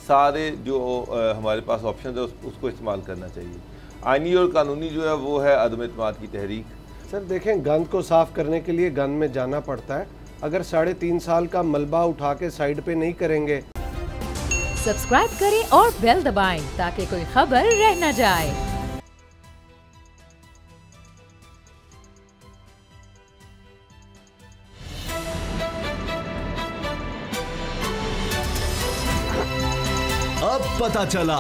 सारे जो हमारे पास ऑप्शन है उसको इस्तेमाल करना चाहिए। आइनी और कानूनी जो है वो है अदम एतमाद की तहरीक। सर देखें, गंद को साफ करने के लिए गंद में जाना पड़ता है। अगर 3.5 साल का मलबा उठा के साइड पे नहीं करेंगे। सब्सक्राइब करें और बेल दबाएं ताकि कोई खबर रह न जाए। अब पता चला।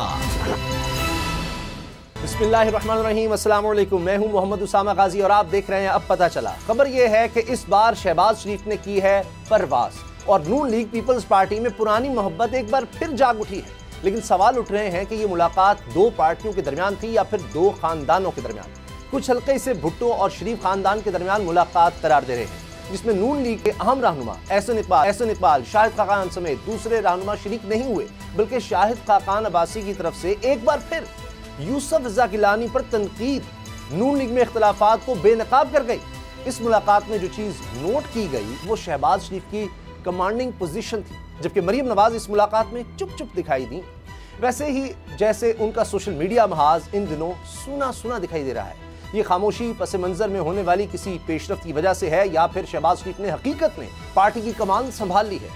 बिस्मिल्लाहिर्रहमानिर्रहीम, अस्सलाम वालेकुम। मैं हूं मोहम्मद उसामा गाजी और आप देख रहे हैं अब पता चला। खबर यह है कि इस बार शहबाज शरीफ ने की है परवास और नून लीग पीपल्स पार्टी में पुरानी मोहब्बत एक बार फिर जाग उठी है। लेकिन सवाल उठ रहे हैं कि ये मुलाकात दो पार्टियों के दरमियान थी या फिर दो खानदानों के दरमियान। कुछ हल्के इसे भुट्टो और शरीफ खानदान के दरमियान मुलाकात करार दे रहे हैं, जिसमें नून लीग के अहम रहनुमा एहसन इकबाल, शाहिद खाकान समेत दूसरे रहनुमा शरीक नहीं हुए, बल्कि शाहिद खाकान अब्बासी की तरफ से एक बार फिर यूसुफ रज़ा गिलानी पर तनकीद नून लीग में इख्तलाफात को बेनकाब कर गई। इस मुलाकात में जो चीज नोट की गई वो शहबाज शरीफ की कमांडिंग पोजीशन थी, जबकि मरीम नवाज इस मुलाकात में चुप चुप दिखाई दी, वैसे ही जैसे उनका सोशल मीडिया महाज इन दिनों सुना सुना दिखाई दे रहा है। ये खामोशी पस मंजर में होने वाली किसी पेशरफ्त की वजह से है या फिर शहबाज शरीफ ने हकीकत में पार्टी की कमान संभाल ली है।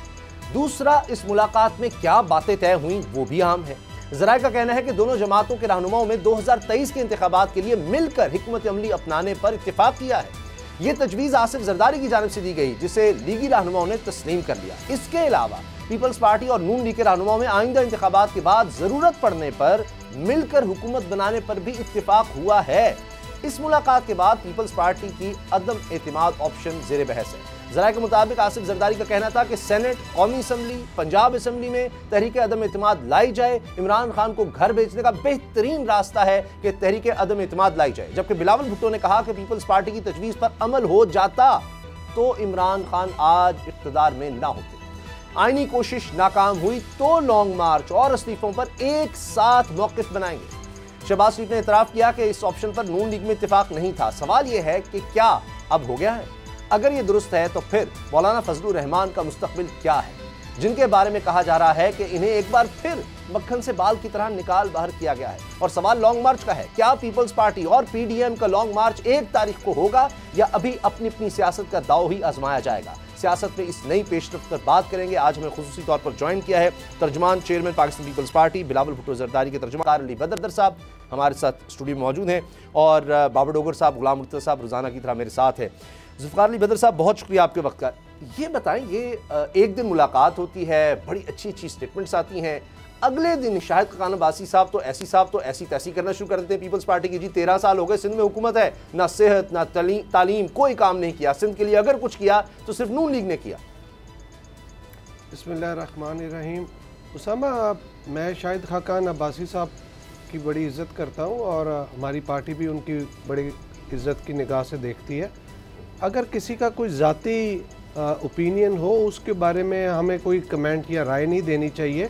दूसरा, इस मुलाकात में क्या बातें तय हुई वो भी अहम है। ज़राए का कहना है कि दोनों जमातों के रहनुमाओं में 2023 के इंतखाबात के लिए मिलकर हिकमत अमली अपनाने पर इत्तेफाक किया है। ये तजवीज़ आसिफ जरदारी की जानिब से दी गई, जिसे लीगी रहनुमाओं ने तस्लीम कर लिया। इसके अलावा पीपल्स पार्टी और नून लीग के रहनुमाओं में आइंदा इंतखाबात के बाद जरूरत पड़ने पर मिलकर हुकूमत बनाने पर भी इत्तेफाक हुआ है। इस मुलाकात के बाद पीपल्स पार्टी की अदम एतमाद ऑप्शन ज़ेर बहस है। ज़राए के मुताबिक आसिफ जरदारी का कहना था कि सेनेट, कौमी असम्बली, पंजाब असम्बली में तहरीक अदम एतमाद लाई जाए। इमरान खान को घर भेजने का बेहतरीन रास्ता है कि तहरीक अदम एतमाद लाई जाए। जबकि बिलावल भुट्टो ने कहा कि पीपल्स पार्टी की तजवीज़ पर अमल हो जाता तो इमरान खान आज इक़्तिदार में ना होते। आईनी कोशिश नाकाम हुई तो लॉन्ग मार्च और इस्तीफों पर एक साथ मौक़िफ़ बनाएंगे। शहबाज शरीफ ने इतराफ़ किया कि इस ऑप्शन पर नून लीग में इत्तेफाक नहीं था। सवाल यह है कि क्या अब हो गया है? अगर ये दुरुस्त है तो फिर मौलाना फजलुर रहमान का मुस्तकबिल क्या है, जिनके बारे में कहा जा रहा है कि इन्हें एक बार फिर मक्खन से बाल की तरह निकाल बाहर किया गया है। और सवाल लॉन्ग मार्च का है, क्या पीपल्स पार्टी और पीडीएम का लॉन्ग मार्च 1 तारीख को होगा या अभी अपनी अपनी सियासत का दाव ही आजमाया जाएगा? सियासत में इस नई पेशरफ्त पर बात करेंगे। आज हमें खुसूसी तौर पर ज्वाइन किया है तर्जुमान चेयरमैन पाकिस्तान पीपल्स पार्टी बिलावल भुट्टो जरदारी के तर्जुमान अली बदर साहब हमारे साथ स्टूडियो में मौजूद हैं, और बाबर डोगर साहब, गुलाम मुर्तज़ा साहब रोज़ाना की तरह मेरे साथ है। ज़ुल्फ़िकार अली बदर साहब, बहुत शुक्रिया आपके वक्त का। ये बताएं, ये एक दिन मुलाकात होती है, बड़ी अच्छी अच्छी स्टेटमेंट्स आती हैं, अगले दिन शाहिद खाकान अब्बासी साहब तो ऐसी तैसी करना शुरू कर देते हैं पीपल्स पार्टी की। जी 13 साल हो गए सिंध में हुकूमत है, ना सेहत ना तालीम, कोई काम नहीं किया सिंध के लिए। अगर कुछ किया तो सिर्फ नून लीग ने किया। बिस्मिल्लाहिर्रहमानिर्रहीम। उसामा, मैं शाहिद खाकान अब्बासी साहब की बड़ी इज़्ज़त करता हूँ और हमारी पार्टी भी उनकी बड़ी इज़्ज़त की निगाह से देखती है। अगर किसी का कोई ज़ाती ओपिनियन हो उसके बारे में हमें कोई कमेंट या राय नहीं देनी चाहिए।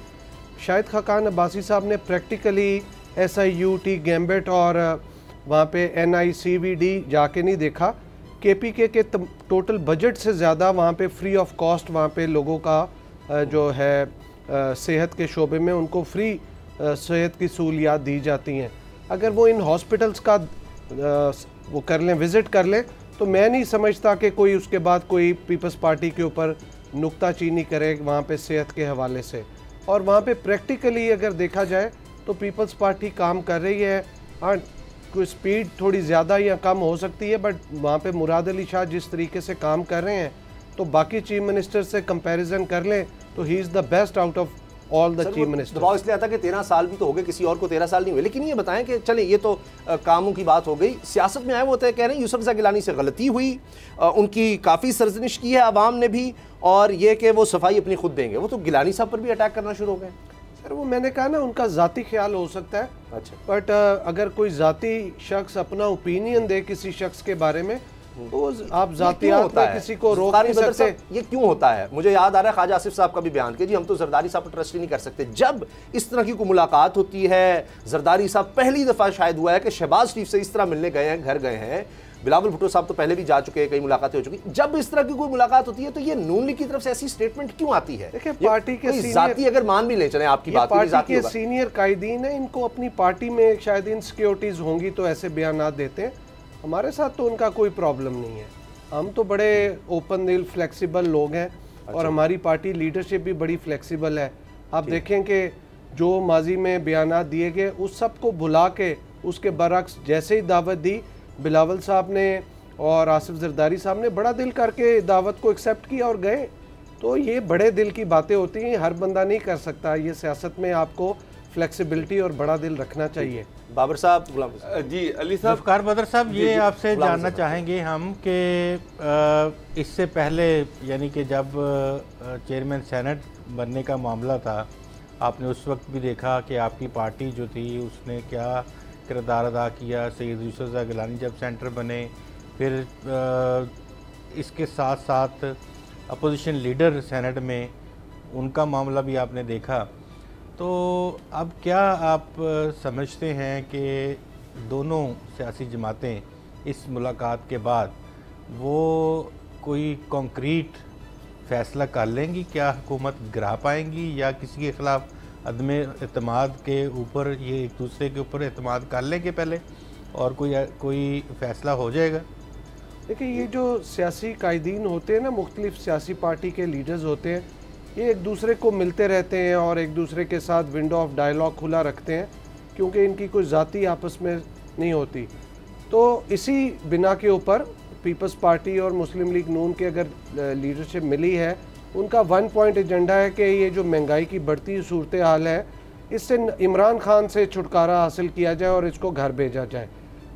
शाहिद खाकान अब्बासी साहब ने प्रैक्टिकली SIUT गैम्बेट और वहाँ पे NICVD जाके नहीं देखा। KPK के टोटल बजट से ज़्यादा वहाँ पे फ्री ऑफ कॉस्ट वहाँ पे लोगों का जो है सेहत के शोबे में उनको फ्री सेहत की सहूलियात दी जाती हैं। अगर वो इन हॉस्पिटल्स का वो कर लें, विज़िट कर लें, तो मैं नहीं समझता कि कोई उसके बाद कोई पीपल्स पार्टी के ऊपर नुक्ताचीनी करे वहाँ पे सेहत के हवाले से। और वहाँ पे प्रैक्टिकली अगर देखा जाए तो पीपल्स पार्टी काम कर रही है। हाँ, कोई स्पीड थोड़ी ज़्यादा या कम हो सकती है, बट वहाँ पे मुराद अली शाह जिस तरीके से काम कर रहे हैं तो बाकी चीफ मिनिस्टर से कंपैरिजन कर लें तो he is the best out of all the chief minister. दबाव इसलिए आता कि 13 साल भी तो हो गए, किसी और को 13 साल नहीं हुए। लेकिन ये बताएं कि चले, ये तो कामों की बात हो गई, सियासत में आए वो तय कह रहे हैं यूसुफ रज़ा गिलानी से गलती हुई, उनकी काफ़ी सरजनिश की है आवाम ने भी, और ये कि वो सफाई अपनी खुद देंगे। वो तो गिलानी साहब पर भी अटैक करना शुरू हो गए। सर वो मैंने कहा ना, उनका ज़ाती ख्याल हो सकता है। अच्छा, बट अगर कोई ज़ाती शख्स अपना ओपिनियन दे किसी शख्स के बारे में तो आप ज़ातियात में किसी को रोक नहीं सकते। ये क्यों होता है? मुझे याद आ रहा है ख्वाजा आसिफ साहब का भी बयान कि जी हम तो जरदारी साहब पर ट्रस्ट ही नहीं कर सकते। जब इस तरह की कोई मुलाकात होती है, जरदारी साहब पहली दफ़ा शायद हुआ है कि शहबाज शरीफ से इस तरह मिलने गए हैं, घर गए हैं, बिलावल भुट्टो साहब तो पहले भी जा चुके हैं, कई मुलाकातें हो चुकी। जब इस तरह की कोई मुलाकात होती है तो ये नून लीग की तरफ से ऐसी स्टेटमेंट क्यों आती है? देखिए, पार्टी के जाती अगर मान भी ले चले आपकी बात, पार्टी के सीनियर कायदीन है, इनको अपनी पार्टी में शायद इनसिक्योरिटीज होंगी तो ऐसे बयान देते हैं। हमारे साथ तो उनका कोई प्रॉब्लम नहीं है, हम तो बड़े ओपन दिल फ्लेक्सिबल लोग हैं। और हमारी पार्टी लीडरशिप भी बड़ी फ्लेक्सिबल है। आप देखें कि जो माजी में बयानात दिए गए उस सब को भुला के उसके बरक्स जैसे ही दावत दी, बिलावल साहब ने और आसिफ जरदारी साहब ने बड़ा दिल करके दावत को एक्सेप्ट किया और गए। तो ये बड़े दिल की बातें होती हैं, हर बंदा नहीं कर सकता। ये सियासत में आपको फ्लेक्सिबिलिटी और बड़ा दिल रखना चाहिए। बाबर साहब, गुलाम जी अली साहब, ज़ुल्फ़िकार बदर साहब, ये आपसे जानना चाहेंगे हम कि इससे पहले यानी कि जब चेयरमैन सेनेट बनने का मामला था, आपने उस वक्त भी देखा कि आपकी पार्टी जो थी उसने क्या किरदार अदा किया। सैयद यूसुफ रज़ा गिलानी जब सेंटर बने, फिर इसके साथ साथ अपोजिशन लीडर सेनेट में, उनका मामला भी आपने देखा। तो अब क्या आप समझते हैं कि दोनों सियासी जमातें इस मुलाकात के बाद वो कोई कॉन्क्रीट फ़ैसला कर लेंगी? क्या हुकूमत गिरा पाएंगी या किसी के ख़िलाफ़ अदम एतमाद के ऊपर ये एक दूसरे के ऊपर एतमाद कर लेंगे पहले और कोई फ़ैसला हो जाएगा? देखिए, ये जो सियासी कायदीन होते हैं ना, मुख्तलिफ सियासी पार्टी के लीडर्स होते हैं, ये एक दूसरे को मिलते रहते हैं और एक दूसरे के साथ विंडो ऑफ डायलॉग खुला रखते हैं, क्योंकि इनकी कोई ज़ाती आपस में नहीं होती। तो इसी बिना के ऊपर पीपल्स पार्टी और मुस्लिम लीग नून के अगर लीडरशिप मिली है, उनका 1 पॉइंट एजेंडा है कि ये जो महंगाई की बढ़ती सूरत हाल है, इससे इमरान खान से छुटकारा हासिल किया जाए और इसको घर भेजा जाए।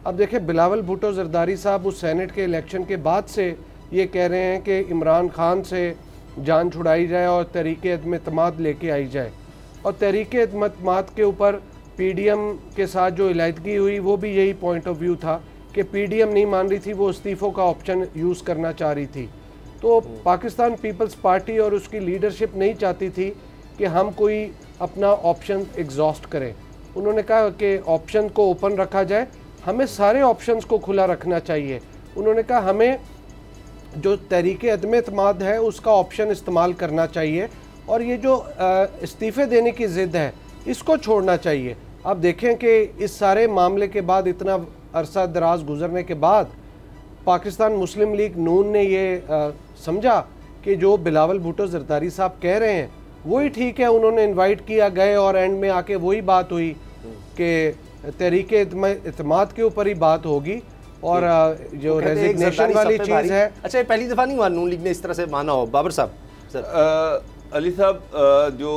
अब देखिए, बिलावल भुट्टो जरदारी साहब उस सेनेट के इलेक्शन के बाद से ये कह रहे हैं कि इमरान खान से जान छुड़ाई जाए और तहरीक एतमाद लेके आई जाए। और तहरीक एतमाद के ऊपर पीडीएम के साथ जो इलायदगी हुई, वो भी यही पॉइंट ऑफ व्यू था कि पीडीएम नहीं मान रही थी, वो इस्तीफ़ों का ऑप्शन यूज़ करना चाह रही थी। तो पाकिस्तान पीपल्स पार्टी और उसकी लीडरशिप नहीं चाहती थी कि हम कोई अपना ऑप्शन एग्जॉस्ट करें। उन्होंने कहा कि ऑप्शन को ओपन रखा जाए, हमें सारे ऑप्शंस को खुला रखना चाहिए। उन्होंने कहा हमें जो तहरीक अदम एतमाद है उसका ऑप्शन इस्तेमाल करना चाहिए और ये जो इस्तीफ़े देने की ज़िद है इसको छोड़ना चाहिए। अब देखें कि इस सारे मामले के बाद, इतना अरसा दराज गुजरने के बाद, पाकिस्तान मुस्लिम लीग नून ने ये समझा कि जो बिलावल भुट्टो जरदारी साहब कह रहे हैं वही ठीक है। उन्होंने इनवाइट किया, गए और एंड में आके वही बात हुई कि तहरीक एतमाद के ऊपर ही बात होगी और जो रेजिग्नेशन वाली चीज़ है। अच्छा, ये पहली दफ़ा नहीं हुआ नून लीग ने इस तरह से माना हो। बाबर साहब, अली साहब, जो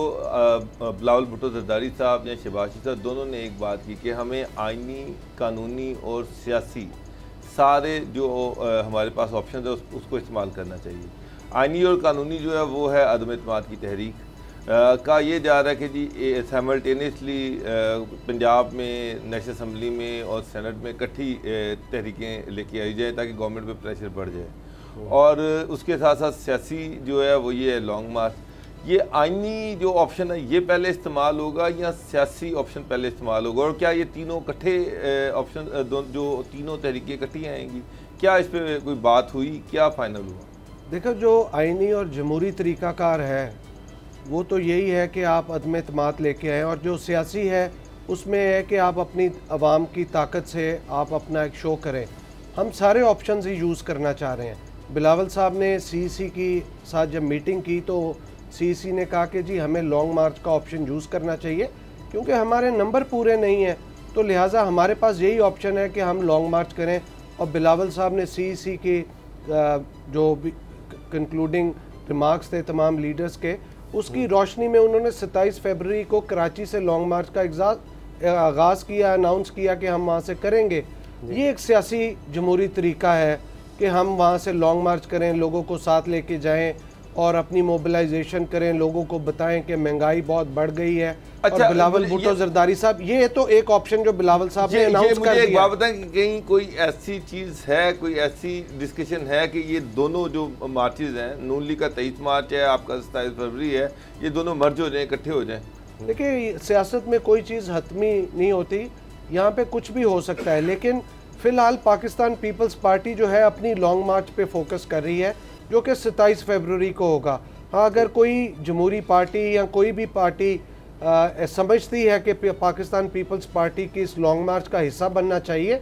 बिलावल भुट्टो जरदारी साहब या शहबाज साहब दोनों ने एक बात की कि हमें आइनी, कानूनी और सियासी सारे जो हमारे पास ऑप्शन है उसको इस्तेमाल करना चाहिए। आइनी और कानूनी जो है वो है अदम एतमाद की तहरीक का ये जा रहा है कि जी साइमल्टेनियसली पंजाब में नेशनल असम्बली में और सेनेट में इकट्ठी तहरीकें लेके आई जाए ताकि गवर्नमेंट पे प्रेशर बढ़ जाए। और उसके साथ साथ सियासी जो है वो ये है लॉन्ग मार्च। ये आइनी जो ऑप्शन है ये पहले इस्तेमाल होगा या सियासी ऑप्शन पहले इस्तेमाल होगा? और क्या ये तीनों इकट्ठे ऑप्शन जो तीनों तहरीकें इकट्ठी आएंगी? क्या इस पर कोई बात हुई? क्या फाइनल हुआ? देखो, जो आइनी और जमहूरी तरीक़ाकार है वो तो यही है कि आप अदम एतमाद लेके आएँ, और जो सियासी है उसमें है कि आप अपनी आवाम की ताकत से आप अपना एक शो करें। हम सारे ऑप्शन ही यूज़ करना चाह रहे हैं। बिलावल साहब ने सीईसी की साथ जब मीटिंग की तो सीईसी ने कहा कि जी हमें लॉन्ग मार्च का ऑप्शन यूज़ करना चाहिए क्योंकि हमारे नंबर पूरे नहीं हैं, तो लिहाजा हमारे पास यही ऑप्शन है कि हम लॉन्ग मार्च करें। और बिलावल साहब ने सीईसी की जो कंक्लूडिंग रिमार्क्स थे तमाम लीडर्स के, उसकी रोशनी में उन्होंने 27 फरवरी को कराची से लॉन्ग मार्च का आगाज़ किया, अनाउंस किया कि हम वहाँ से करेंगे। ये एक सियासी जमहूरी तरीका है कि हम वहाँ से लॉन्ग मार्च करें, लोगों को साथ लेके जाएं और अपनी मोबिलाइजेशन करें, लोगों को बताएं कि महंगाई बहुत बढ़ गई है। अच्छा, और बिलावल भुट्टो जरदारी साहब, ये तो एक ऑप्शन जो बिलावल साहब ने अनाउंस कर दिया। एक बात बताएं कि कहीं कोई ऐसी चीज़ है, कोई ऐसी डिस्कशन है कि ये दोनों जो मार्चेज हैं, नून लीग का 23 मार्च है, आपका 27 फरवरी है, ये दोनों मर्ज हो जाएं, इकट्ठे हो जाएं? देखिए, सियासत में कोई चीज़ हतमी नहीं होती, यहाँ पे कुछ भी हो सकता है, लेकिन फ़िलहाल पाकिस्तान पीपल्स पार्टी जो है अपनी लॉन्ग मार्च पे फोकस कर रही है, जो कि 27 फरवरी को होगा। हाँ, अगर कोई जमहूरी पार्टी या कोई भी पार्टी समझती है कि पाकिस्तान पीपल्स पार्टी की इस लॉन्ग मार्च का हिस्सा बनना चाहिए,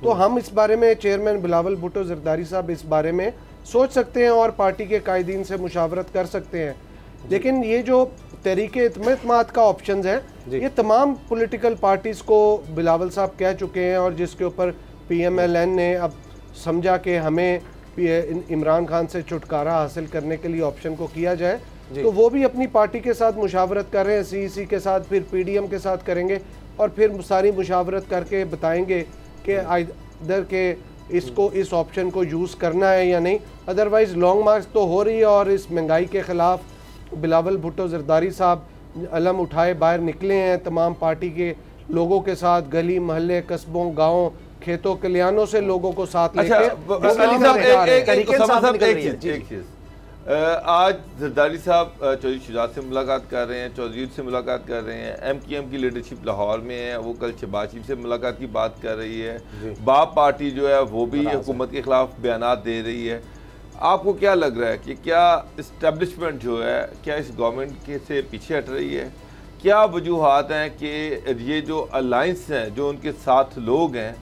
तो हम इस बारे में चेयरमैन बिलावल भुट्टो जरदारी साहब इस बारे में सोच सकते हैं और पार्टी के कायदीन से मुशावरत कर सकते हैं। लेकिन ये जो तहरीके इत्मीनात का ऑप्शन है, ये तमाम पॉलिटिकल पार्टीज़ को बिलावल साहब कह चुके हैं, और जिसके ऊपर PMLN ने अब समझा कि हमें इमरान खान से छुटकारा हासिल करने के लिए ऑप्शन को किया जाए, तो वो भी अपनी पार्टी के साथ मुशावरत कर रहे हैं, CEC के साथ, फिर PDM के साथ करेंगे, और फिर सारी मुशावरत करके बताएंगे कि इधर के इसको इस ऑप्शन को यूज़ करना है या नहीं। अदरवाइज़ लॉन्ग मार्च तो हो रही है, और इस महंगाई के ख़िलाफ़ बिलावल भुट्टो जरदारी साहब अलम उठाए बाहर निकले हैं तमाम पार्टी के लोगों के साथ, गली मोहल्ले, कस्बों, गाँव, खेतों खलियानों से लोगों को साथ लेके। आज जरदारी साहब चौधरी शुजात से मुलाकात कर रहे हैं, चौधरी से मुलाकात कर रहे हैं, MQM की लीडरशिप लाहौर में है, वो कल शहबाज शरीफ से मुलाकात की बात कर रही है, बाप पार्टी जो है वो भी हुकूमत के खिलाफ बयानात दे रही है। आपको क्या लग रहा है कि क्या इस्टेब्लिशमेंट जो है क्या इस गवर्नमेंट के से पीछे हट रही है? क्या वजूहात हैं कि ये जो अलाइंस हैं, जो उनके साथ लोग हैं,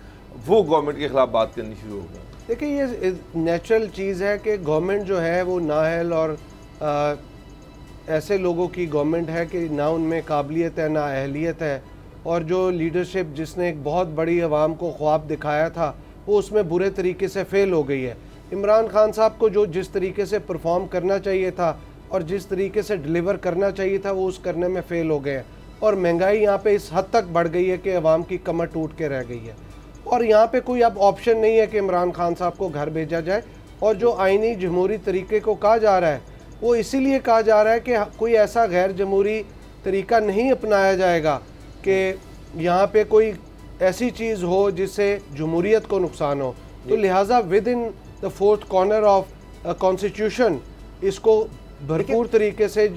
वो गवर्नमेंट के खिलाफ बात करनी शुरू हो गए? देखिए, ये नेचुरल चीज़ है कि गवर्नमेंट जो है वो नाअहल और ऐसे लोगों की गवर्नमेंट है कि ना उनमें काबिलियत है ना अहलियत है, और जो लीडरशिप जिसने एक बहुत बड़ी आवाम को ख्वाब दिखाया था वो उसमें बुरे तरीके से फेल हो गई है। इमरान खान साहब को जो जिस तरीके से परफॉर्म करना चाहिए था और जिस तरीके से डिलीवर करना चाहिए था वो उस करने में फ़ेल हो गए हैं, और महंगाई यहाँ पे इस हद तक बढ़ गई है कि अवाम की कमर टूट के रह गई है, और यहाँ पे कोई अब ऑप्शन नहीं है कि इमरान खान साहब को घर भेजा जाए। और जो आइनी जमहूरी तरीके को कहा जा रहा है वो इसीलिए कहा जा रहा है कि कोई ऐसा गैर जमहूरी तरीका नहीं अपनाया जाएगा कि यहाँ पे कोई ऐसी चीज़ हो जिससे जमहूरियत को नुकसान हो। तो लिहाजा with in the fourth corner of constitution इसको भरपूर तरीके से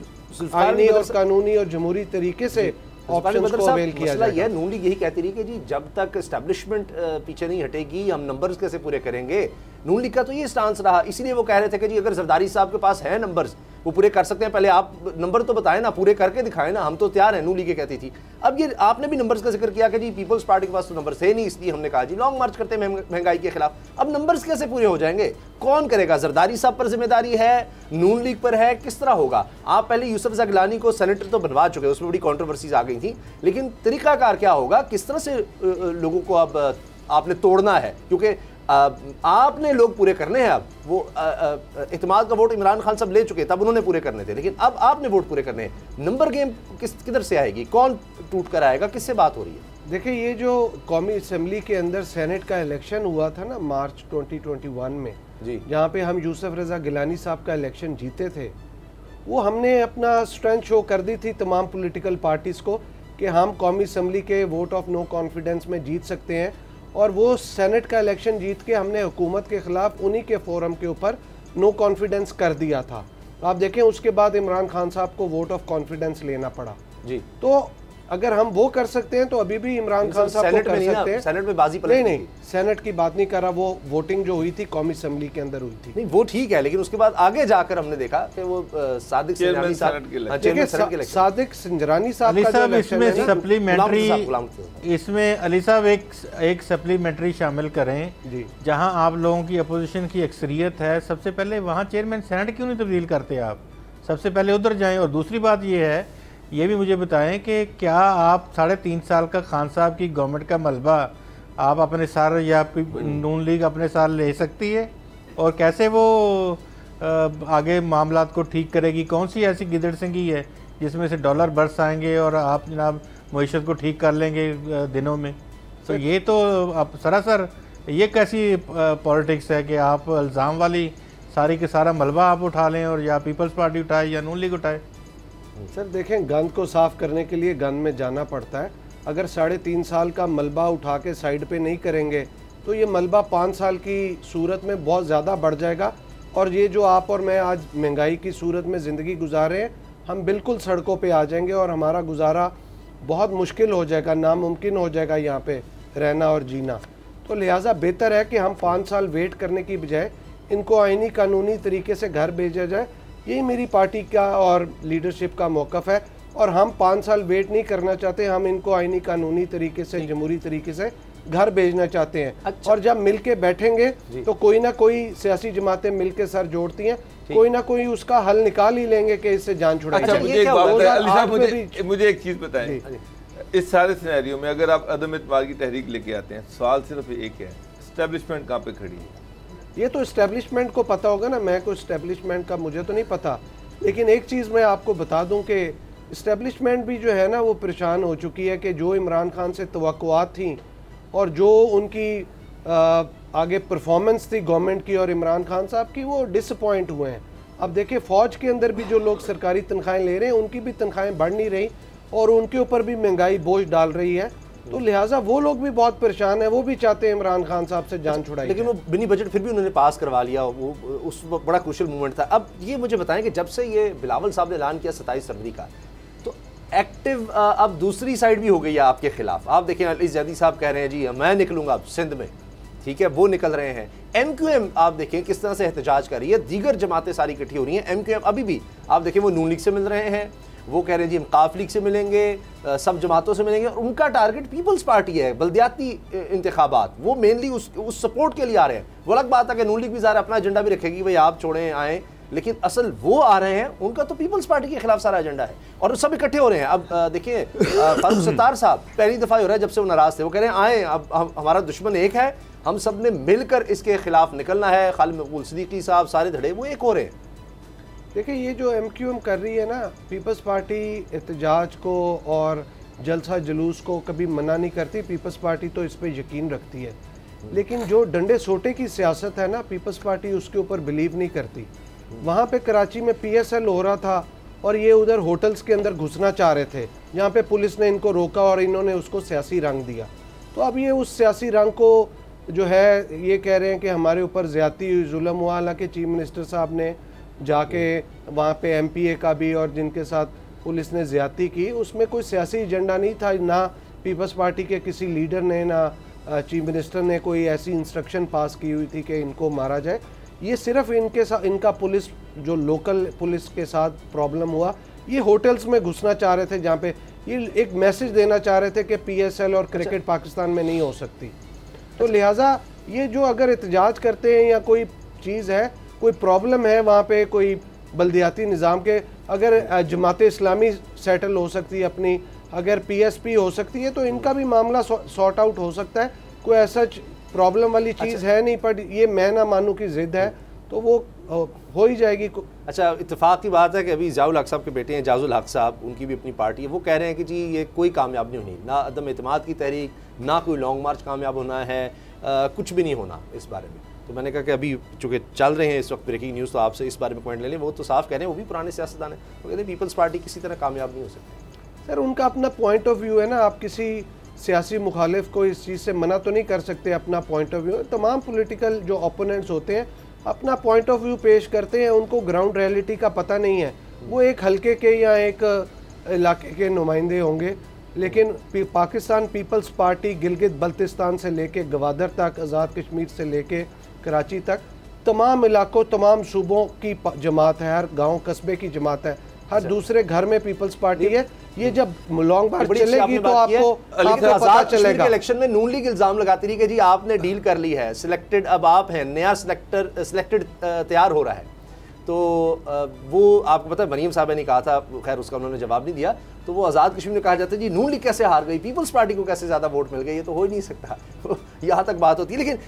आइनी और कानूनी और जमहूरी तरीके से ऑप्शंस को अवेल किया जाए। यह नून लीग यही कहती रही कि जी जब तक एस्टैब्लिशमेंट पीछे नहीं हटेगी हम नंबर्स कैसे पूरे करेंगे। नून लीग का तो ये स्टांस रहा, इसीलिए वो कह रहे थे कि जी अगर जरदारी साहब के पास है नंबर्स वो पूरे कर सकते हैं, पहले आप नंबर तो बताएं ना, पूरे करके दिखाएं ना, हम तो तैयार हैं, नून लीग कहती थी। अब ये आपने भी नंबर्स का जिक्र किया कि जी पीपल्स पार्टी के पास तो नंबर है नहीं, इसलिए हमने कहा जी लॉन्ग मार्च करते हैं महंगाई के खिलाफ। अब नंबर्स कैसे पूरे हो जाएंगे, कौन करेगा? जरदारी साहब पर जिम्मेदारी है, नून लीग पर है, किस तरह होगा? आप पहले यूसुफ रज़ा गिलानी को सेनेटर तो बनवा चुके, उसमें बड़ी कॉन्ट्रोवर्सीज आ गई थी, लेकिन तरीकाकार क्या होगा, किस तरह से लोगों को अब आपने तोड़ना है? क्योंकि आपने लोग पूरे करने हैं। अब वो इत्मीनात का वोट इमरान खान साहब ले चुके, तब उन्होंने पूरे करने थे, लेकिन अब आपने वोट पूरे करने हैं। नंबर गेम किधर से आएगी, कौन टूट कर आएगा, किससे बात हो रही है? देखिए, ये जो कौमी असम्बली के अंदर सेनेट का इलेक्शन हुआ था ना मार्च 2021 में जी, जहाँ पे हम यूसुफ रज़ा गिलानी साहब का इलेक्शन जीते थे, वो हमने अपना स्ट्रेंथ शो कर दी थी तमाम पॉलिटिकल पार्टीज़ को कि हम कौमी असम्बली के वोट ऑफ नो कॉन्फिडेंस में जीत सकते हैं, और वो सेनेट का इलेक्शन जीत के हमने हुकूमत के ख़िलाफ़ उन्हीं के फोरम के ऊपर नो कॉन्फिडेंस कर दिया था। तो आप देखें उसके बाद इमरान खान साहब को वोट ऑफ कॉन्फिडेंस लेना पड़ा जी। तो अगर हम वो कर सकते हैं तो अभी भी इमरान खान साहब को कर सकते हैं। सेनेट में बाजी नहीं, सेनेट की बात नहीं कर रहा, वो वोटिंग जो हुई थी कौमी असम्बली के अंदर हुई थी। नहीं, वो ठीक है, लेकिन उसके बाद आगे जाकर हमने देखा कि वो सादिक सिंजरानी साहब इसमें सप्लीमेंट्री, इसमें अली साहब एक सप्लीमेंट्री शामिल करें जहां आप लोगों की अपोजिशन की अक्सरियत है। सबसे पहले वहां चेयरमैन सेनेट क्यों नहीं तब्दील करते आप? सबसे पहले उधर जाएं। और दूसरी बात ये है, ये भी मुझे बताएं कि क्या आप 3.5 साल का खान साहब की गवर्नमेंट का मलबा आप अपने सार या नून लीग अपने साथ ले सकती है, और कैसे वो आगे मामलात को ठीक करेगी? कौन सी ऐसी गिदड़ सिंगी है जिसमें से डॉलर बरस आएंगे और आप जनाब मईशत को ठीक कर लेंगे दिनों में? तो ये तो आप सरासर ये कैसी पॉलिटिक्स है कि आप इल्ज़ाम वाली सारी के सारा मलबा आप उठा लें, और या पीपल्स पार्टी उठाए या नून लीग उठाए? सर देखें, गंद को साफ़ करने के लिए गंद में जाना पड़ता है। अगर 3.5 साल का मलबा उठा के साइड पे नहीं करेंगे तो ये मलबा 5 साल की सूरत में बहुत ज़्यादा बढ़ जाएगा, और ये जो आप और मैं आज महंगाई की सूरत में ज़िंदगी गुजार रहे हैं, हम बिल्कुल सड़कों पे आ जाएंगे और हमारा गुजारा बहुत मुश्किल हो जाएगा, नामुमकिन हो जाएगा यहाँ पे रहना और जीना। तो लिहाजा बेहतर है कि हम 5 साल वेट करने की बजाय इनको आईनी कानूनी तरीके से घर भेजा जाए। यही मेरी पार्टी का और लीडरशिप का मौक़िफ़ है, और हम 5 साल वेट नहीं करना चाहते। हम इनको आईनी कानूनी तरीके से, जमहूरी तरीके से घर भेजना चाहते हैं। अच्छा। और जब मिलके बैठेंगे तो कोई ना कोई सियासी जमातें मिलके सर जोड़ती हैं, कोई ना कोई उसका हल निकाल ही लेंगे कि इससे जान छुड़ाई। अच्छा, ये मुझे एक क्या बात हुआ? है अली साहब, 2008 में मुझे एक चीज़ बताएं, इस सारे सिनेरियो में अगर आप अदम इत्मीनान की तहरीक लेके आते हैं, सवाल सिर्फ एक है, एस्टेब्लिशमेंट कहाँ पे खड़ी है? ये तो इस्टेब्लिशमेंट को पता होगा ना, मैं कोई इस्टेब्लिशमेंट का मुझे तो नहीं पता, लेकिन एक चीज़ मैं आपको बता दूं कि इस्टेब्लिशमेंट भी जो है ना वो परेशान हो चुकी है कि जो इमरान खान से तवक्कुआत थी और जो उनकी आगे परफॉर्मेंस थी गवर्नमेंट की और इमरान खान साहब की, वो डिसअपॉइंट हुए हैं। अब देखिए फ़ौज के अंदर भी जो लोग सरकारी तनख्वाहें ले रहे हैं उनकी भी तनख्वाहें बढ़ नहीं रही और उनके ऊपर भी महंगाई बोझ डाल रही है, तो लिहाजा वो लोग भी बहुत परेशान है, वो भी चाहते हैं इमरान खान साहब से जान छुड़ाई। लेकिन वो मिनी बजट फिर भी उन्होंने पास करवा लिया, वो उस वक्त बड़ा क्रूशियल मूवमेंट था। अब ये मुझे बताएं कि जब से ये बिलावल साहब ने ऐलान किया 27 फरवरी का, तो एक्टिव अब दूसरी साइड भी हो गई है आपके खिलाफ। आप देखें अली ज़ैदी साहब कह रहे हैं जी मैं निकलूंगा अब सिंध में, ठीक है, वो निकल रहे हैं। MQM आप देखें किस तरह से एहतजाज कर रही है, दीगर जमातें सारी इकट्ठी हो रही हैं। MQM अभी भी आप देखें वो नून लीग से मिल रहे हैं, वो कह रहे हैं जी हम काफ लीग से मिलेंगे, सब जमातों से मिलेंगे, और उनका टारगेट पीपल्स पार्टी है। बल्दियाती इंतखाबात वो मेनली उस सपोर्ट के लिए आ रहे हैं। वो अलग बात है कि नून लीग भी ज़रा अपना एजेंडा भी रखेगी, भाई आप छोड़ें आएँ, लेकिन असल वो आ रहे हैं, उनका तो पीपल्स पार्टी के खिलाफ सारा एजेंडा है और सब इकट्ठे हो रहे हैं। अब देखिए फारूक सत्तार साहब पहली दफ़ा हो रहा है जब से वो नाराज़ थे, वो कह रहे हैं आए अब हमारा दुश्मन एक है, हम सब ने मिलकर इसके खिलाफ निकलना है। खालिद मकबूल सिद्दीकी साहब सारे धड़े वो एक हो रहे हैं। देखिए ये जो MQM कर रही है ना, पीपल्स पार्टी एहतजाज को और जलसा जुलूस को कभी मना नहीं करती, पीपल्स पार्टी तो इस पर यकीन रखती है, लेकिन जो डंडे सोटे की सियासत है ना, पीपल्स पार्टी उसके ऊपर बिलीव नहीं करती। वहाँ पे कराची में PSL हो रहा था और ये उधर होटल्स के अंदर घुसना चाह रहे थे, जहाँ पे पुलिस ने इनको रोका और इन्होंने उसको सियासी रंग दिया। तो अब ये उस सियासी रंग को जो है ये कह रहे हैं कि हमारे ऊपर ज़्यादती हुई, जुल्म हुआ। हालांकि चीफ मिनिस्टर साहब ने जाके वहाँ पे MPA का भी और जिनके साथ पुलिस ने ज़्यादती की, उसमें कोई सियासी एजेंडा नहीं था, ना पीपल्स पार्टी के किसी लीडर ने, ना चीफ मिनिस्टर ने कोई ऐसी इंस्ट्रक्शन पास की हुई थी कि इनको मारा जाए। ये सिर्फ इनके साथ, इनका पुलिस जो लोकल पुलिस के साथ प्रॉब्लम हुआ, ये होटल्स में घुसना चाह रहे थे जहाँ पे ये एक मैसेज देना चाह रहे थे कि PSL और क्रिकेट पाकिस्तान में नहीं हो सकती। तो लिहाजा ये जो अगर एहतजाज करते हैं या कोई चीज़ है, कोई प्रॉब्लम है वहाँ पे, कोई बल्दियाती निज़ाम के, अगर जमात इस्लामी सेटल हो सकती है अपनी, अगर PSP हो सकती है, तो इनका भी मामला सॉर्ट आउट हो सकता है। कोई ऐसा प्रॉब्लम वाली चीज़ है नहीं, पर ये मैं ना मानूँ की ज़िद है तो वो हो ही जाएगी। अच्छा, इत्तेफाक की बात है कि अभी ज़ियाउल हक साहब के बेटे हैं जाजुल हक साहब, उनकी भी अपनी पार्टी है, वो कह रहे हैं कि जी ये कोई कामयाब नहीं होनी, ना अदम इत्मीनान की तहरीक, ना कोई लॉन्ग मार्च कामयाब होना है, कुछ भी नहीं होना इस बारे में। तो मैंने कहा कि अभी चूँकि चल रहे हैं इस वक्त ब्रेकिंग न्यूज़, तो आपसे इस बारे में पॉइंट ले लें। वो तो साफ कह रहे हैं, वो भी पुराने सियासतदान हैं, वो कहते हैं पीपल्स पार्टी किसी तरह कामयाब नहीं हो सकती। सर उनका अपना पॉइंट ऑफ व्यू है ना, आप किसी सियासी मुखालिफ को इस चीज़ से मना तो नहीं कर सकते, अपना पॉइंट ऑफ व्यू। तमाम पॉलिटिकल जो ओपोनेंट्स होते हैं अपना पॉइंट ऑफ व्यू पेश करते हैं, उनको ग्राउंड रियलिटी का पता नहीं है, वो एक हलके के या एक इलाके के नुमाइंदे होंगे। लेकिन पाकिस्तान पीपल्स पार्टी गिलगित बल्तिस्तान से लेके गवादर तक, आज़ाद कश्मीर से लेके कराची तक, तमाम इलाकों, तमाम सूबों की जमात है, हर गांव कस्बे की जमात है, हर दूसरे घर में पीपल्स पार्टी है। ये जब लॉन्ग मार्च चलेगी तो आपको पता चलेगा। इलेक्शन में नून लीग इल्जाम लगाती रही कि जी आपने डील कर ली है, सिलेक्टेड अब आप हैं, नया सिलेक्टेड तैयार हो रहा है। तो वो आपको पता है मरीम साहब ने कहा था, खैर उसका उन्होंने जवाब नहीं दिया, तो वो आज़ाद कश्मीर में कहा जाता है जी नून लीग कैसे हार गई, पीपल्स पार्टी को कैसे ज़्यादा वोट मिल गए, ये तो हो ही नहीं सकता। यहाँ तक बात होती है। लेकिन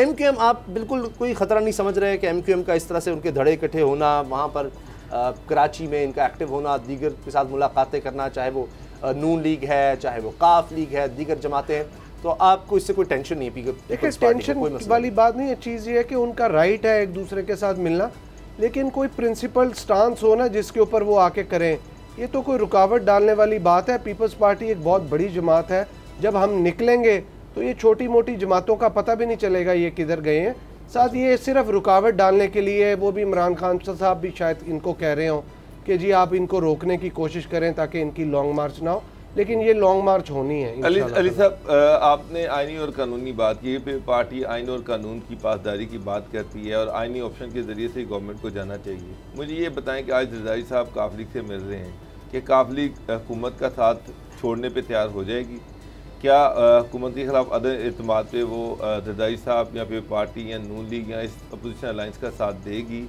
MQM आप बिल्कुल कोई ख़तरा नहीं समझ रहे कि MQM का इस तरह से उनके धड़े इकट्ठे होना, वहाँ पर कराची में इनका एक्टिव होना, दीगर के साथ मुलाकातें करना, चाहे वो नून लीग है, चाहे वो काफ लीग है, दीगर जमातें हैं, तो आपको इससे कोई टेंशन नहीं? देखिए टेंशन वाली बात नहीं है, चीज़ ये है कि उनका राइट है एक दूसरे के साथ मिलना, लेकिन कोई प्रिंसिपल स्टांस हो ना जिसके ऊपर वो आके करें, ये तो कोई रुकावट डालने वाली बात है। पीपल्स पार्टी एक बहुत बड़ी जमात है, जब हम निकलेंगे तो ये छोटी मोटी जमातों का पता भी नहीं चलेगा ये किधर गए हैं। साथ ये सिर्फ रुकावट डालने के लिए, वो भी इमरान खान साहब भी शायद इनको कह रहे हों कि जी आप इनको रोकने की कोशिश करें ताकि इनकी लॉन्ग मार्च ना हो, लेकिन ये लॉन्ग मार्च होनी है अली इंशाल्लाह। साहब, आपने आइनी और कानूनी बात की, फिर पार्टी आइन और कानून की पासदारी की बात करती है और आइनी ऑप्शन के ज़रिए से गवर्नमेंट को जाना चाहिए। मुझे ये बताएं कि आज जरदारी साहब काफ लीग से मिल रहे हैं कि काफ लीग हुकूमत का साथ छोड़ने पे तैयार हो जाएगी? क्या हुकूमत के खिलाफ अदम एतमाद पे वो जरदारी साहब या फिर पार्टी या नून लीग या इस अपोजिशन अलाइंस का साथ देगी?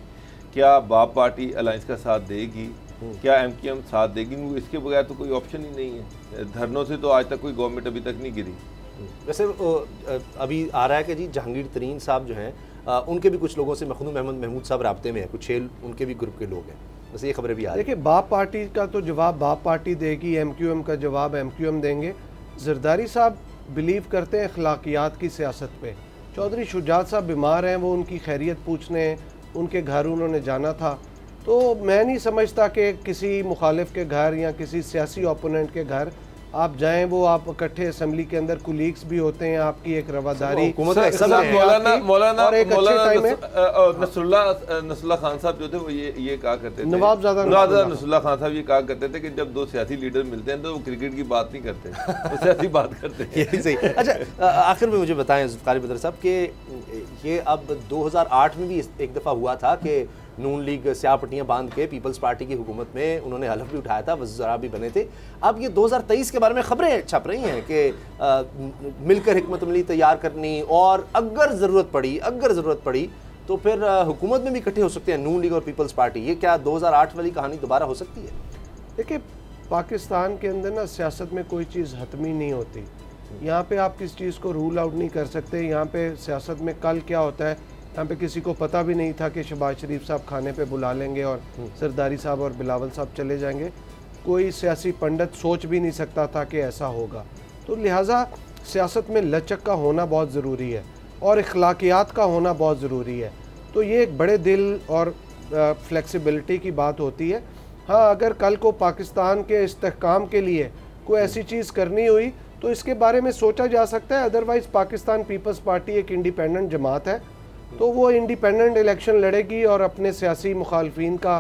क्या बाप पार्टी अलाइंस का साथ देगी? क्या MQM साथ देगी? इसके बगैर तो कोई ऑप्शन ही नहीं है। धरनों से तो आज तक कोई गवर्नमेंट अभी तक नहीं गिरी। वैसे अभी आ रहा है कि जी जहांगीर तरीन साहब जो हैं उनके भी कुछ लोगों से मखदूम अहमद महमूद साहब राब्ते में हैं, कुछ 6 उनके भी ग्रुप के लोग हैं। वैसे ये खबरें भी आ रही हैं। देखिए, बाप पार्टी का तो जवाब बाप पार्टी देगी, MQM का जवाब MQM देंगे। जरदारी साहब बिलीव करते हैं अखलाकियात की सियासत पे। चौधरी शुजात साहब बीमार हैं, वो उनकी खैरियत पूछने उनके घर उन्होंने जाना था। तो मैं नहीं समझता कि किसी मुखालिफ के घर या किसी सियासी ओपोनेंट के घर आप जाएं, वो आप इकट्ठे असेंबली के अंदर कुलीग्स भी होते हैं, आपकी एक रवादारी नसरुल्लाह खान साहब जो थे वो ये कहा करते थे, नवाबजादा नसरुल्लाह खान साहब ये कहा करते थे कि जब दो सियासी लीडर मिलते हैं तो वो क्रिकेट की बात नहीं करते, वो सियासी बात करते हैं। यही सही। अच्छा, आखिर में मुझे बताएं ज़ुल्फ़िकार बदर साहब कि ये अब 2008 में भी एक दफ़ा हुआ था कि नून लीग स्याह पट्टियाँ बांध के पीपल्स पार्टी की हुकूमत में उन्होंने हलफ भी उठाया था, वज़ीर भी बने थे। अब ये 2023 के बारे में खबरें छप रही हैं कि मिलकर हिकमत अमली तैयार करनी और अगर ज़रूरत पड़ी तो फिर हुकूमत में भी इकट्ठे हो सकते हैं नून लीग और पीपल्स पार्टी। ये क्या 2008 वाली कहानी दोबारा हो सकती है? देखिए, पाकिस्तान के अंदर ना सियासत में कोई चीज़ हतमी नहीं होती। यहाँ पे आप किस चीज़ को रूल आउट नहीं कर सकते। यहाँ पे सियासत में कल क्या होता है, यहाँ पे किसी को पता भी नहीं था कि शहबाज शरीफ साहब खाने पे बुला लेंगे और जरदारी साहब और बिलावल साहब चले जाएंगे। कोई सियासी पंडित सोच भी नहीं सकता था कि ऐसा होगा। तो लिहाजा सियासत में लचक का होना बहुत ज़रूरी है और अखलाकियात का होना बहुत ज़रूरी है। तो ये एक बड़े दिल और फ्लेक्सिबिलिटी की बात होती है। हाँ, अगर कल को पाकिस्तान के इस्तेहकाम के लिए कोई ऐसी चीज़ करनी हुई तो इसके बारे में सोचा जा सकता है। अदरवाइज़ पाकिस्तान पीपल्स पार्टी एक इंडिपेंडेंट जमात है, तो वो इंडिपेंडेंट इलेक्शन लड़ेगी और अपने सियासी मुखालफिन का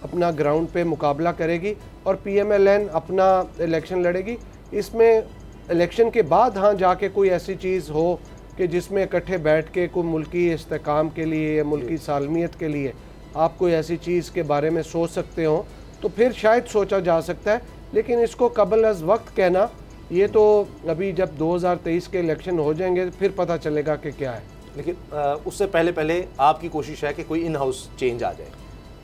अपना ग्राउंड पे मुकाबला करेगी और PMLN अपना इलेक्शन लड़ेगी। इसमें इलेक्शन के बाद हाँ जाके कोई ऐसी चीज़ हो कि जिसमें इकट्ठे बैठ के कोई मुल्की इस्तेहकाम के लिए या मुल्की सालमियत के लिए आप कोई ऐसी चीज़ के बारे में सोच सकते हो तो फिर शायद सोचा जा सकता है। लेकिन इसको कबल अज़ वक्त कहना, ये तो अभी जब 2023 के इलेक्शन हो जाएंगे फिर पता चलेगा कि क्या है। लेकिन उससे पहले आपकी कोशिश है कि कोई इन हाउस चेंज आ जाए,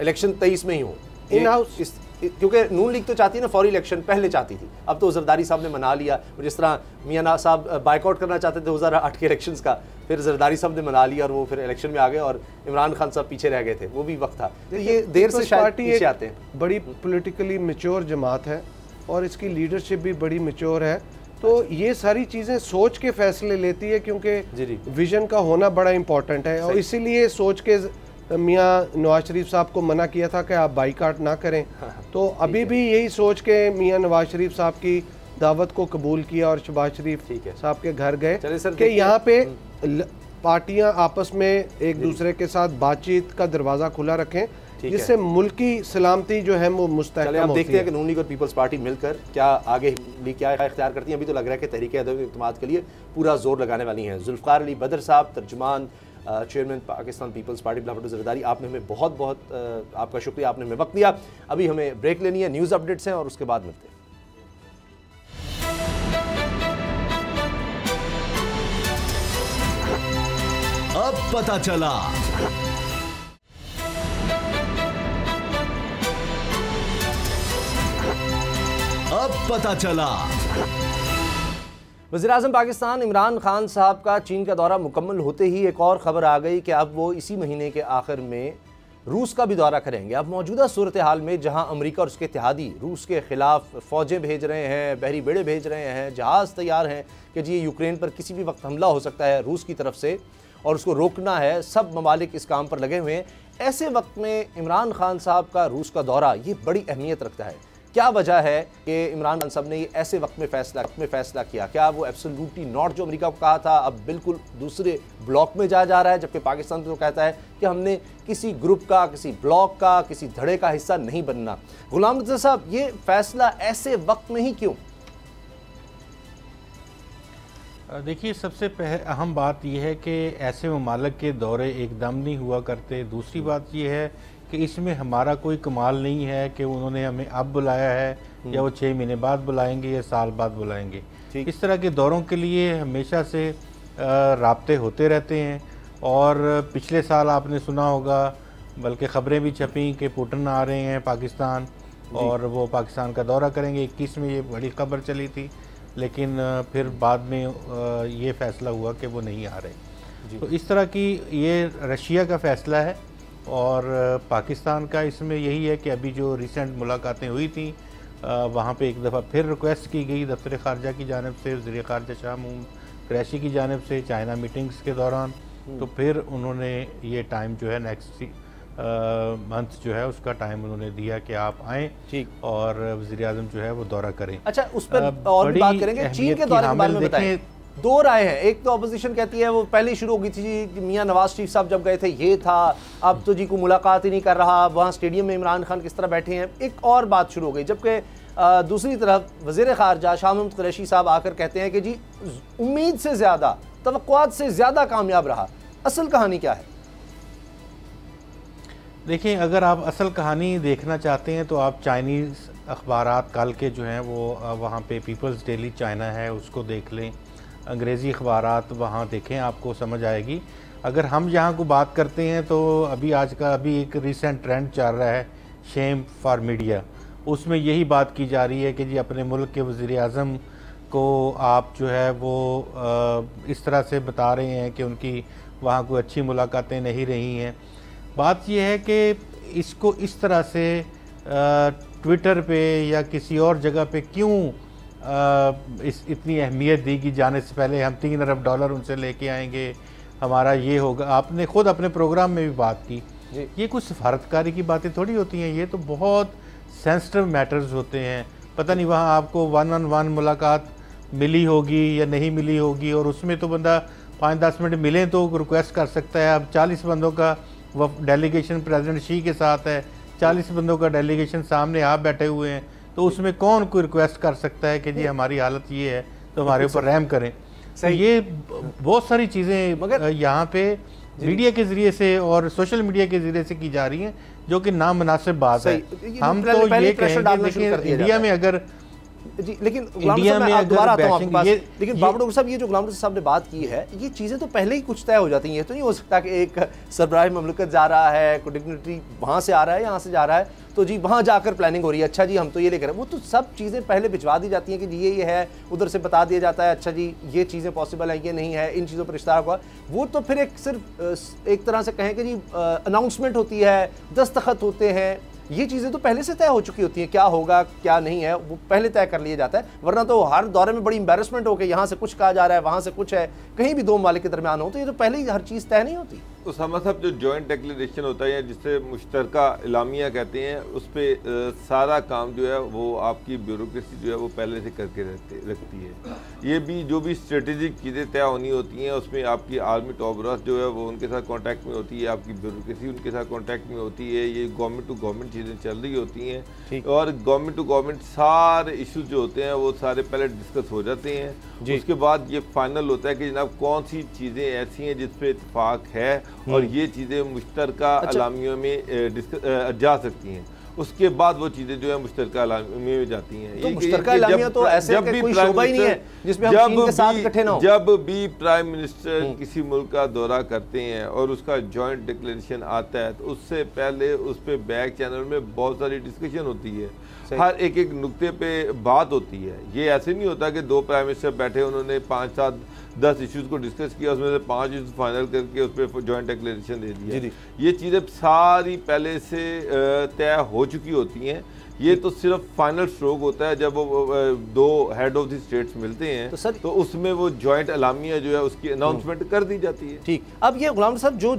इलेक्शन 23 में ही हो इन हाउस, क्योंकि नून लीग तो चाहती है ना फौरी इलेक्शन, पहले चाहती थी, अब तो जरदारी साहब ने मना लिया। जिस तरह मियां नवाज साहब बाइकआउट करना चाहते थे 2008 के इलेक्शंस का, फिर जरदारी साहब ने मना लिया और वो फिर इलेक्शन में आ गए और इमरान खान साहब पीछे रह गए थे, वो भी वक्त था। तो ये देर से शायद पीछे आते हैं। बड़ी पोलिटिकली मैच्योर जमात है और इसकी लीडरशिप भी बड़ी मैच्योर है, तो ये सारी चीज़ें सोच के फैसले लेती है क्योंकि विजन का होना बड़ा इम्पोर्टेंट है। और इसीलिए सोच के मियां नवाज शरीफ साहब को मना किया था कि आप बाइकाट ना करें। तो अभी भी यही सोच के मियां नवाज शरीफ साहब की दावत को कबूल किया और शहबाज शरीफ साहब के घर गए कि यहाँ पे पार्टियां आपस में एक दूसरे के साथ बातचीत का दरवाज़ा खुला रखें जिससे मुल्की सलामती जो है वो मुस्तहकम होती है। देखते हैं कि नून लीग और पीपल्स पार्टी मिलकर क्या आगे क्या इख्तियार करती हैं। अभी तो लग रहा है कि तहरीक अदम के लिए पूरा जोर लगाने वाली हैं। जुल्फ़िकार अली बदर साहब, तर्जुमान चेयरमैन पाकिस्तान पीपल्स पार्टी बिलावल भुट्टो ज़रदारी, आपने हमें बहुत बहुत आपका शुक्रिया, आपने हमें वक्त दिया। अभी हमें ब्रेक लेनी है, न्यूज़ अपडेट्स हैं और उसके बाद मिलते हैं। अब पता चला। अब पता चला। वज़ीर-ए-आज़म पाकिस्तान इमरान खान साहब का चीन का दौरा मुकम्मल होते ही एक और ख़बर आ गई कि अब वो इसी महीने के आखिर में रूस का भी दौरा करेंगे। अब मौजूदा सूरत हाल में जहां अमेरिका और उसके इत्तेहादी रूस के ख़िलाफ़ फ़ौजें भेज रहे हैं, बहरी बेड़े भेज रहे हैं, जहाज़ तैयार हैं कि जी यूक्रेन पर किसी भी वक्त हमला हो सकता है रूस की तरफ से और उसको रोकना है, सब ममालिक इस काम पर लगे हुए हैं। ऐसे वक्त में इमरान खान साहब का रूस का दौरा ये बड़ी अहमियत रखता है। क्या वजह है कि इमरान खान साहब ने ये ऐसे वक्त में फ़ैसला किया? क्या वो एब्सोल्युटली नॉट जो अमेरिका को कहा था अब बिल्कुल दूसरे ब्लॉक में जा रहा है, जबकि पाकिस्तान तो कहता है कि हमने किसी ग्रुप का, किसी ब्लॉक का, किसी धड़े का हिस्सा नहीं बनना। गुलाम रज़ा साहब, ये फ़ैसला ऐसे वक्त में ही क्यों? देखिए, सबसे अहम बात यह है कि ऐसे ममालिक के दौरे एकदम नहीं हुआ करते। दूसरी बात यह है कि इसमें हमारा कोई कमाल नहीं है कि उन्होंने हमें अब बुलाया है या वो 6 महीने बाद बुलाएंगे या साल बाद बुलाएंगे। इस तरह के दौरों के लिए हमेशा से राब्ते होते रहते हैं। और पिछले साल आपने सुना होगा, बल्कि ख़बरें भी छपी कि पुतिन आ रहे हैं पाकिस्तान और वो पाकिस्तान का दौरा करेंगे। 21 में ये बड़ी खबर चली थी, लेकिन फिर बाद में ये फ़ैसला हुआ कि वो नहीं आ रहे। तो इस तरह की ये रशिया का फ़ैसला है और पाकिस्तान का इसमें यही है कि अभी जो रिसेंट मुलाकातें हुई थी वहाँ पे एक दफ़ा फिर रिक्वेस्ट की गई दफ्तर ख़ारजा की जानिब से, वज़ीर ख़ारजा शाह महमूद कुरैशी की जानिब से चाइना मीटिंग्स के दौरान। तो फिर उन्होंने ये टाइम जो है नेक्स्ट मंथ जो है उसका टाइम उन्होंने दिया कि आप आएँ और वज़ीर आज़म जो है वो दौरा करें। अच्छा, उस पर और भी बात करेंगे। चीन के दौरे के बारे में बताएं। दो राय हैं, एक तो अपोजिशन कहती है वो पहले ही शुरू हो गई थी जी, मियां नवाज शरीफ साहब जब गए थे ये था, अब तो जी को मुलाकात ही नहीं कर रहा, वहाँ स्टेडियम में इमरान खान किस तरह बैठे हैं। एक और बात शुरू हो गई, जबकि दूसरी तरफ वज़ीर ख़ारजा शाह महमूद कुरैशी साहब आकर कहते हैं कि जी उम्मीद से ज़्यादा, तवक्कुआत से ज़्यादा कामयाब रहा। असल कहानी क्या है? देखिए, अगर आप असल कहानी देखना चाहते हैं तो आप चाइनीज़ अखबारात कल के जो हैं वो वहाँ पे पीपल्स डेली चाइना है उसको देख लें, अंग्रेज़ी अखबारात वहाँ देखें, आपको समझ आएगी। अगर हम यहाँ को बात करते हैं तो अभी एक रिसेंट ट्रेंड चल रहा है शेम फॉर मीडिया, उसमें यही बात की जा रही है कि जी अपने मुल्क के वज़ीर आज़म को आप जो है वो इस तरह से बता रहे हैं कि उनकी वहाँ कोई अच्छी मुलाकातें नहीं रही हैं। बात यह है कि इसको इस तरह से ट्विटर पे या किसी और जगह पे क्यों इतनी अहमियत दी कि जाने से पहले हम $3 अरब उनसे लेके आएंगे, हमारा ये होगा। आपने खुद अपने प्रोग्राम में भी बात की, ये कुछ सफारतकारी की बातें थोड़ी होती हैं, ये तो बहुत सेंसिटिव मैटर्स होते हैं। पता नहीं वहाँ आपको 1-on-1 मुलाकात मिली होगी या नहीं मिली होगी, और उसमें तो बंदा 5-10 मिनट मिले तो रिक्वेस्ट कर सकता है। अब 40 बंदों का वह डेलीगेशन प्रेसिडेंट शी के साथ है, 40 बंदों का डेलीगेशन सामने आप बैठे हुए हैं, तो उसमें कौन कोई रिक्वेस्ट कर सकता है कि जी हमारी हालत ये है तो हमारे ऊपर रहम करें। तो ये बहुत सारी चीज़ें मगर यहाँ पे मीडिया के ज़रिए से और सोशल मीडिया के ज़रिए से की जा रही हैं, जो कि नामुनासिब बात है। हम तो ये कहेंगे कि इंडिया में अगर जी, लेकिन इंडिया में दोबारा आता हूं आपके पास, लेकिन बाबर डॉक्टर साहब ये जो गुलाम रसूल साहब ने बात की है, ये चीज़ें तो पहले ही कुछ तय हो जाती हैं। ये तो नहीं हो सकता कि एक सरबराह ममलकत जा रहा है, कोई डिग्निटरी वहाँ से आ रहा है, यहाँ से जा रहा है, तो जी वहाँ जाकर प्लानिंग हो रही है, अच्छा जी हम तो ये लेकर, वो तो सब चीज़ें पहले भिजवा दी जाती हैं कि जी ये है, उधर से बता दिया जाता है अच्छा जी ये चीज़ें पॉसिबल हैं, ये नहीं है, इन चीज़ों पर इश्तराक हुआ। वो तो फिर एक सिर्फ एक तरह से कहें कि जी अनाउंसमेंट होती है, दस्तखत होते हैं, ये चीज़ें तो पहले से तय हो चुकी होती हैं, क्या होगा क्या नहीं है वो पहले तय कर लिया जाता है। वरना तो हर दौरे में बड़ी एम्बेरसमेंट हो के यहाँ से कुछ कहा जा रहा है, वहाँ से कुछ है, कहीं भी दो ममालिक के दरमियान हो, तो ये तो पहले ही हर चीज़ तय नहीं होती। उसामा साहब, जो जॉइंट डिक्लेरेशन होता है जिसे मुश्तरका इलामिया कहते हैं, उस पर सारा काम जो है वो आपकी ब्यूरोक्रेसी जो है वो पहले से करके रखती है। ये भी जो भी स्ट्रेटेजिक चीज़ें तय होनी होती हैं उसमें आपकी आर्मी टॉप रस जो है वो उनके साथ कांटेक्ट में होती है, आपकी ब्यूरोक्रेसी उनके साथ कांटेक्ट में होती है, ये गवर्नमेंट टू गवर्नमेंट चीज़ें चल रही होती हैं और गवर्नमेंट टू गवर्नमेंट सारे इश्यूज जो होते हैं वो सारे पहले डिस्कस हो जाते हैं। उसके बाद ये फाइनल होता है कि जनाब कौन सी चीज़ें ऐसी हैं जिस पे इत्तेफाक है और ये चीज़ें मुश्तरका अलामियों में जा सकती हैं। उसके बाद वो चीज़ें जो है मुश्तरका अलामियों में जाती हैं। तो मुश्तरका अलामिया तो ऐसे कोई शोबा ही नहीं है जिसमें हम चीन के साथ इकट्ठे ना हो। जब भी प्राइम मिनिस्टर किसी मुल्क का दौरा करते हैं और उसका जॉइंट डिक्लेरेशन आता है तो उससे पहले उस पर बैक चैनल में बहुत सारी डिस्कशन होती है, हर एक एक नुक्ते पे बात होती है। ये ऐसे नहीं होता कि दो प्राइम मिनिस्टर बैठे उन्होंने 5-7-10 इश्यूज़ को डिस्कस किया, उसमें से 5 इश्यूज फाइनल करके उस पर जॉइंट डिक्लेरेशन दे दिया। ये चीज़ें सारी पहले से तय हो चुकी होती हैं। ये तो सिर्फ फाइनल स्ट्रोक होता है जब वो दो हेड ऑफ द स्टेट्स मिलते हैं तो उसमें वो जॉइंट अलामिया जो है उसकी अनाउंसमेंट कर दी जाती है। ठीक, अब ये गुलाम साहब जो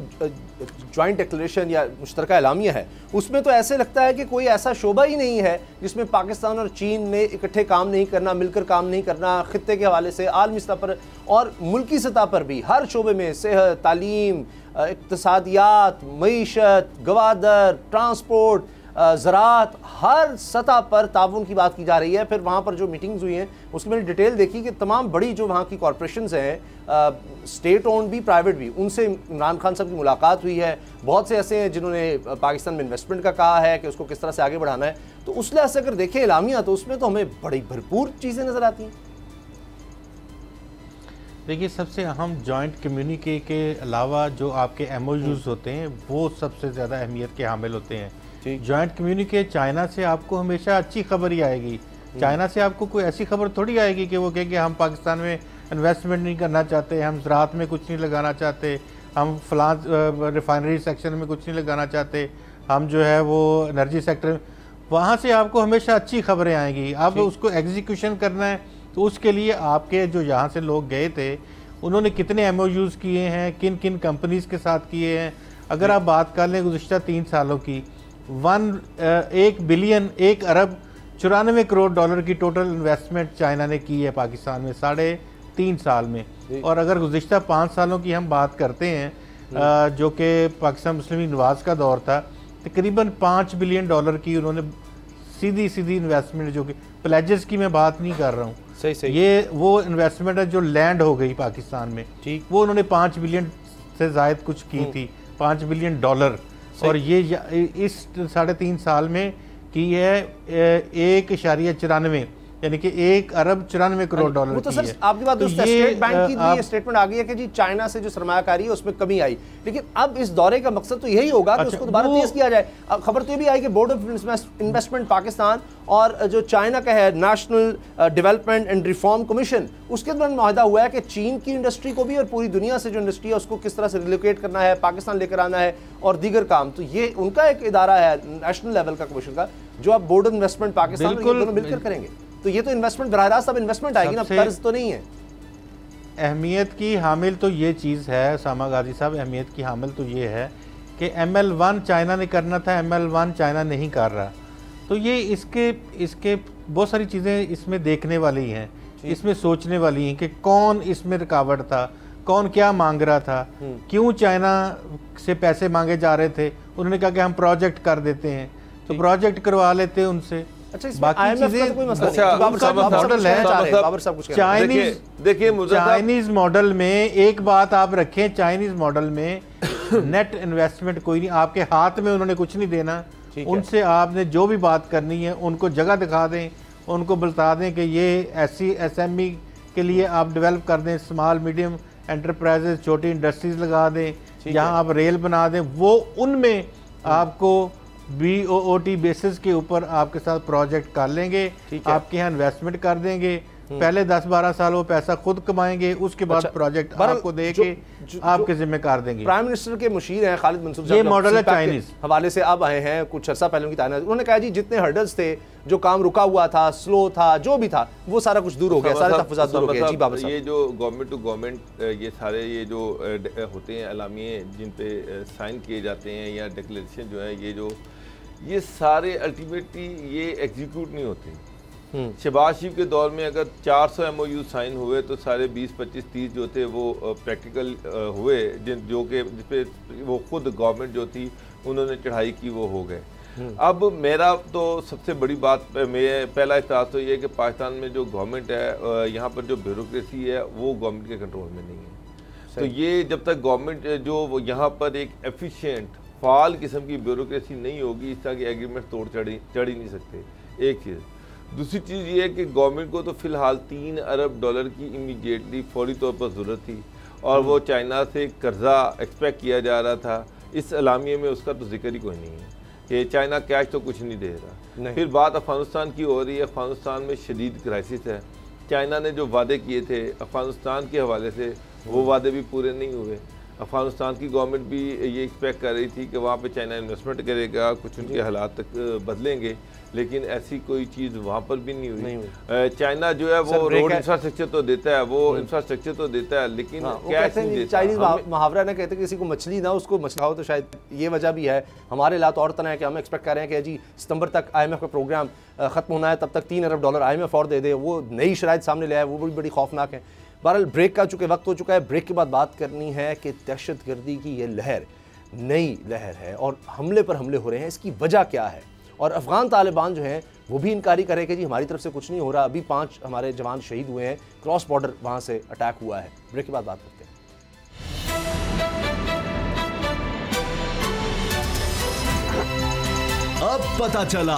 जॉइंट डिक्लेरेशन या मुश्तरका अलामिया है उसमें तो ऐसे लगता है कि कोई ऐसा शोबा ही नहीं है जिसमें पाकिस्तान और चीन ने इकट्ठे काम नहीं करना, मिलकर काम नहीं करना, खित्ते के हवाले से आलमी सतह पर और मुल्की सतह पर भी हर शोबे में सेहत, तालीम, इक्तसादियात, मईशत, गवादर, ट्रांसपोर्ट, ज़राअत, हर सतह पर ताउन की बात की जा रही है। फिर वहाँ पर जो मीटिंग्स हुई हैं उसकी मैंने डिटेल देखी कि तमाम बड़ी जो वहाँ की कॉरपोरेशंस हैं, स्टेट ओन भी प्राइवेट भी, उनसे इमरान खान साहब की मुलाकात हुई है। बहुत से ऐसे हैं जिन्होंने पाकिस्तान में इन्वेस्टमेंट का कहा है कि उसको किस तरह से आगे बढ़ाना है। तो उस लिहाज से अगर देखें एलामिया, तो उसमें तो हमें बड़ी भरपूर चीज़ें नज़र आती हैं। देखिए, सबसे अहम जॉइंट कम्युनिके के अलावा जो आपके MOUs होते हैं वो सबसे ज़्यादा अहमियत के हामिल होते हैं। जॉइंट कम्युनिके चाइना से आपको हमेशा अच्छी खबर ही आएगी। चाइना से आपको कोई ऐसी खबर थोड़ी आएगी कि वो कहेंगे हम पाकिस्तान में इन्वेस्टमेंट नहीं करना चाहते, हम ज़राअत में कुछ नहीं लगाना चाहते, हम फलां रिफाइनरी सेक्शन में कुछ नहीं लगाना चाहते, हम जो है वो एनर्जी सेक्टर। वहाँ से आपको हमेशा अच्छी खबरें आएंगी। अब उसको एग्जीक्यूशन करना है, तो उसके लिए आपके जो यहाँ से लोग गए थे उन्होंने कितने MOUs किए हैं, किन किन कंपनीज़ के साथ किए हैं। अगर आप बात कर लें गुज़िश्ता 3 सालों की, 1 बिलियन 1 अरब 94 करोड़ डॉलर की टोटल इन्वेस्टमेंट चाइना ने की है पाकिस्तान में 3.5 साल में। और अगर गुज़िश्ता 5 सालों की हम बात करते हैं जो कि पाकिस्तान मुस्लिम लीग नवाज का दौर था, तकरीबन 5 बिलियन डॉलर की उन्होंने सीधी इन्वेस्टमेंट, जो कि प्लेजेस की मैं बात नहीं कर रहा हूँ, सही ये वो इन्वेस्टमेंट है जो लैंड हो गई पाकिस्तान में, ठीक, वो उन्होंने 5 बिलियन से ज़ायद कुछ की थी, 5 बिलियन डॉलर। और ये इस 3.5 साल में की है 1.94, यानी कि 1 अरब 94 करोड़ डॉलर वो तो की सर है। आपकी बात तो स्टेट बैंक की भी स्टेटमेंट आ गई है कि जी चाइना से जो सरमायाकारी है उसमें कमी आई, लेकिन अब इस दौरे का मकसद तो यही होगा कि उसको दोबारा तेज किया जाए। अब खबर तो ये भी आई कि बोर्ड ऑफ इन्वेस्टमेंट पाकिस्तान और जो चाइना का है national development and reform commission, उसके दौरान मुआहदा हुआ है कि चीन की इंडस्ट्री को भी और पूरी दुनिया से जो इंडस्ट्री है उसको किस तरह से रिलोकेट करना है, पाकिस्तान लेकर आना है और दीगर काम। तो ये उनका एक इदारा है नेशनल लेवल का कमीशन का, जो अब बोर्ड ऑफ इन्वेस्टमेंट पाकिस्तान दोनों मिलकर करेंगे। तो ये तो इन्वेस्टमेंट बराह रास्त अब इन्वेस्टमेंट आएगी ना, कर्ज तो नहीं है। अहमियत की हामिल तो ये चीज़ है सामा गाजी साहब, अहमियत की हामिल तो ये है कि ML1 चाइना ने करना था, ML1 चाइना नहीं कर रहा। तो ये इसके बहुत सारी चीज़ें इसमें देखने वाली हैं, इसमें सोचने वाली हैं कि कौन इसमें रुकावट था, कौन क्या मांग रहा था, क्यों चाइना से पैसे मांगे जा रहे थे। उन्होंने कहा कि हम प्रोजेक्ट कर देते हैं, तो प्रोजेक्ट करवा लेते उनसे। अच्छा, बाकी चीजें कोई मसला नहीं, मॉडल है चाइनीज मॉडल में। एक बात आप रखें, चाइनीज मॉडल में नेट इन्वेस्टमेंट कोई नहीं, आपके हाथ में उन्होंने कुछ नहीं देना। उनसे आपने जो भी बात करनी है उनको जगह दिखा दें, उनको बता दें कि ये SME के लिए आप डेवलप कर दें, स्मॉल मीडियम एंटरप्राइजेज, छोटी इंडस्ट्रीज लगा दें, जहाँ आप रेल बना दें, वो उनमें आपको BOOT बेसिस के ऊपर आपके साथ प्रोजेक्ट कर लेंगे, आपके यहाँ इन्वेस्टमेंट कर देंगे। पहले 10-12 साल वो पैसा खुद कमाएंगे, उसके बाद प्रोजेक्ट आपको देके आपके जिम्मे कर देंगे। प्राइम मिनिस्टर के मुशीर हैं खालिद मंसूर साहब, ये मॉडल है चाइनीज हवाले से अब आए हैं कुछ अर्सा पहले उनकी तायनात। उन्होंने कहा जी जितने हर्डल्स थे, जो काम रुका हुआ था, स्लो था, जो भी था, वो सारा कुछ दूर हो गया, सारे तहफ़्फ़ुज़ात दूर हो गए। जी बाबर साहब, ये जो गवर्नमेंट टू गवर्नमेंट ये सारे ये जो होते हैं एलामिये जिन पे साइन किए जाते हैं या डिक्लेरेशन जो है, ये सारे अल्टीमेटली ये एग्जीक्यूट नहीं होते। शहबाज शरीफ के दौर में अगर 400 MOU साइन हुए तो सारे 20, 25, 30 जो थे वो प्रैक्टिकल हुए, जो कि जिस पे वो खुद गवर्नमेंट जो थी उन्होंने चढ़ाई की, वो हो गए। अब मेरा तो सबसे बड़ी बात पहला एहसास तो ये है कि पाकिस्तान में जो गवर्नमेंट है, यहाँ पर जो ब्यूरोक्रेसी है वो गवर्नमेंट के कंट्रोल में नहीं है। तो ये जब तक गवर्नमेंट जो यहाँ पर एक एफिशिएंट फाल किस्म की ब्यूरोक्रेसी नहीं होगी, इस तरह के एग्रीमेंट तोड़ चढ़ ही नहीं सकते। एक चीज़। दूसरी चीज़ ये है कि गवर्नमेंट को तो फ़िलहाल 3 अरब डॉलर की इमीडिएटली फौरी तौर पर ज़रूरत थी, और वो चाइना से कर्जा एक्सपेक्ट किया जा रहा था। इस एलामिये में उसका तो जिक्र ही कोई नहीं है कि चाइना कैश तो कुछ नहीं दे रहा। फिर बात अफ़गानिस्तान की हो रही है। अफ़गानिस्तान में शदीद क्राइसिस है। चाइना ने जो वादे किए थे अफ़गानिस्तान के हवाले से, वो वादे भी पूरे नहीं हुए। अफ़गानिस्तान की गवर्नमेंट भी ये एक्सपेक्ट कर रही थी कि वहाँ पे चाइना इन्वेस्टमेंट करेगा, कुछ उनके हालात तक बदलेंगे, लेकिन ऐसी कोई चीज़ वहाँ पर भी नहीं हुई। चाइना जो है वो रोड इंफ्रास्ट्रक्चर तो देता है, वो इंफ्रास्ट्रक्चर तो देता है, लेकिन कैश नहीं देता। चाइनीज मुहावरा ना कहते किसी को मछली ना उसको मछली खाओ, तो शायद ये वजह भी है। हमारे हालात और तरह है कि हम एक्सपेक्ट कर रहे हैं कि जी सितंबर तक IMF का प्रोग्राम ख़त्म होना है, तब तक 3 अरब डॉलर IMF और दे दे। वो नई शराइत सामने ले आए, वो भी बड़ी खौफनाक है। बहरहाल ब्रेक का चूँकि वक्त हो चुका है, ब्रेक के बाद बात करनी है कि दहशतगर्दी की ये लहर नई लहर है और हमले पर हमले हो रहे हैं, इसकी वजह क्या है। और अफ़गान तालिबान जो हैं वो भी इनकारी करे कि जी हमारी तरफ से कुछ नहीं हो रहा, अभी 5 हमारे जवान शहीद हुए हैं, क्रॉस बॉर्डर वहाँ से अटैक हुआ है। ब्रेक के बाद बात करते हैं। अब पता चला।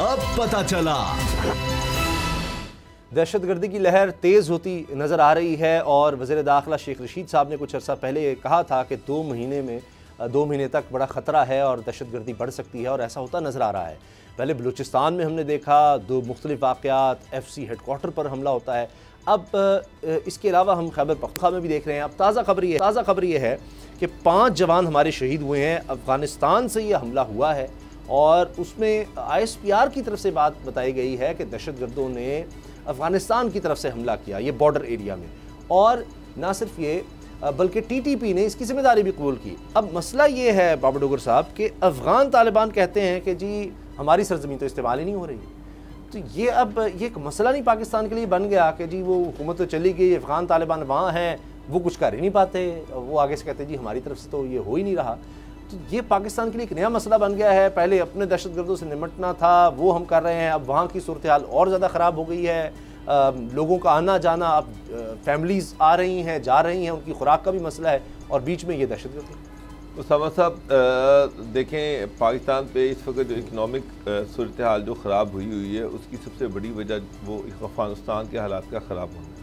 अब पता चला। दहशतगर्दी की लहर तेज़ होती नज़र आ रही है और वज़ीर दाखिला शेख रशीद साहब ने कुछ अर्सा पहले ये कहा था कि 2 महीने तक बड़ा ख़तरा है और दहशतगर्दी बढ़ सकती है, और ऐसा होता नज़र आ रहा है। पहले बलूचिस्तान में हमने देखा 2 मुख्तलिफ वाक़यात, FC हेडकोार्टर पर हमला होता है। अब इसके अलावा हम खैबर पख्तूनख्वा में भी देख रहे हैं। अब ताज़ा खबर ये है कि 5 जवान हमारे शहीद हुए हैं। अफ़गानिस्तान से ये हमला हुआ है और उसमें ISPR की तरफ से बात बताई गई है कि दहशतगर्दों ने अफ़गानिस्तान की तरफ से हमला किया, ये बॉर्डर एरिया में, और ना सिर्फ ये बल्कि TTP ने इसकी जिम्मेदारी भी कबूल की। अब मसला ये है बाबर डोगर साहब कि अफ़गान तालिबान कहते हैं कि जी हमारी सरजमीन तो इस्तेमाल ही नहीं हो रही। तो ये अब ये एक मसला नहीं पाकिस्तान के लिए बन गया कि जी वो हुकूमत तो चली गई, अफ़गान तालिबान वहाँ हैं, वो कुछ कर ही नहीं पाते, वो आगे से कहते हैं जी हमारी तरफ से तो ये हो ही नहीं रहा। तो ये पाकिस्तान के लिए एक नया मसला बन गया है। पहले अपने दहशतगर्दों से निपटना था, वो हम कर रहे हैं, अब वहाँ की सूरत हाल और ज़्यादा ख़राब हो गई है। लोगों का आना जाना, अब फैमिलीज़ आ रही हैं जा रही हैं, उनकी खुराक का भी मसला है, और बीच में ये दहशतगर्दी। उसामा साहब देखें, पाकिस्तान पे इस वक्त जो इकनॉमिक सूरत हाल जो ख़राब हुई है, उसकी सबसे बड़ी वजह वो अफ़गानिस्तान के हालात का ख़राब होना है।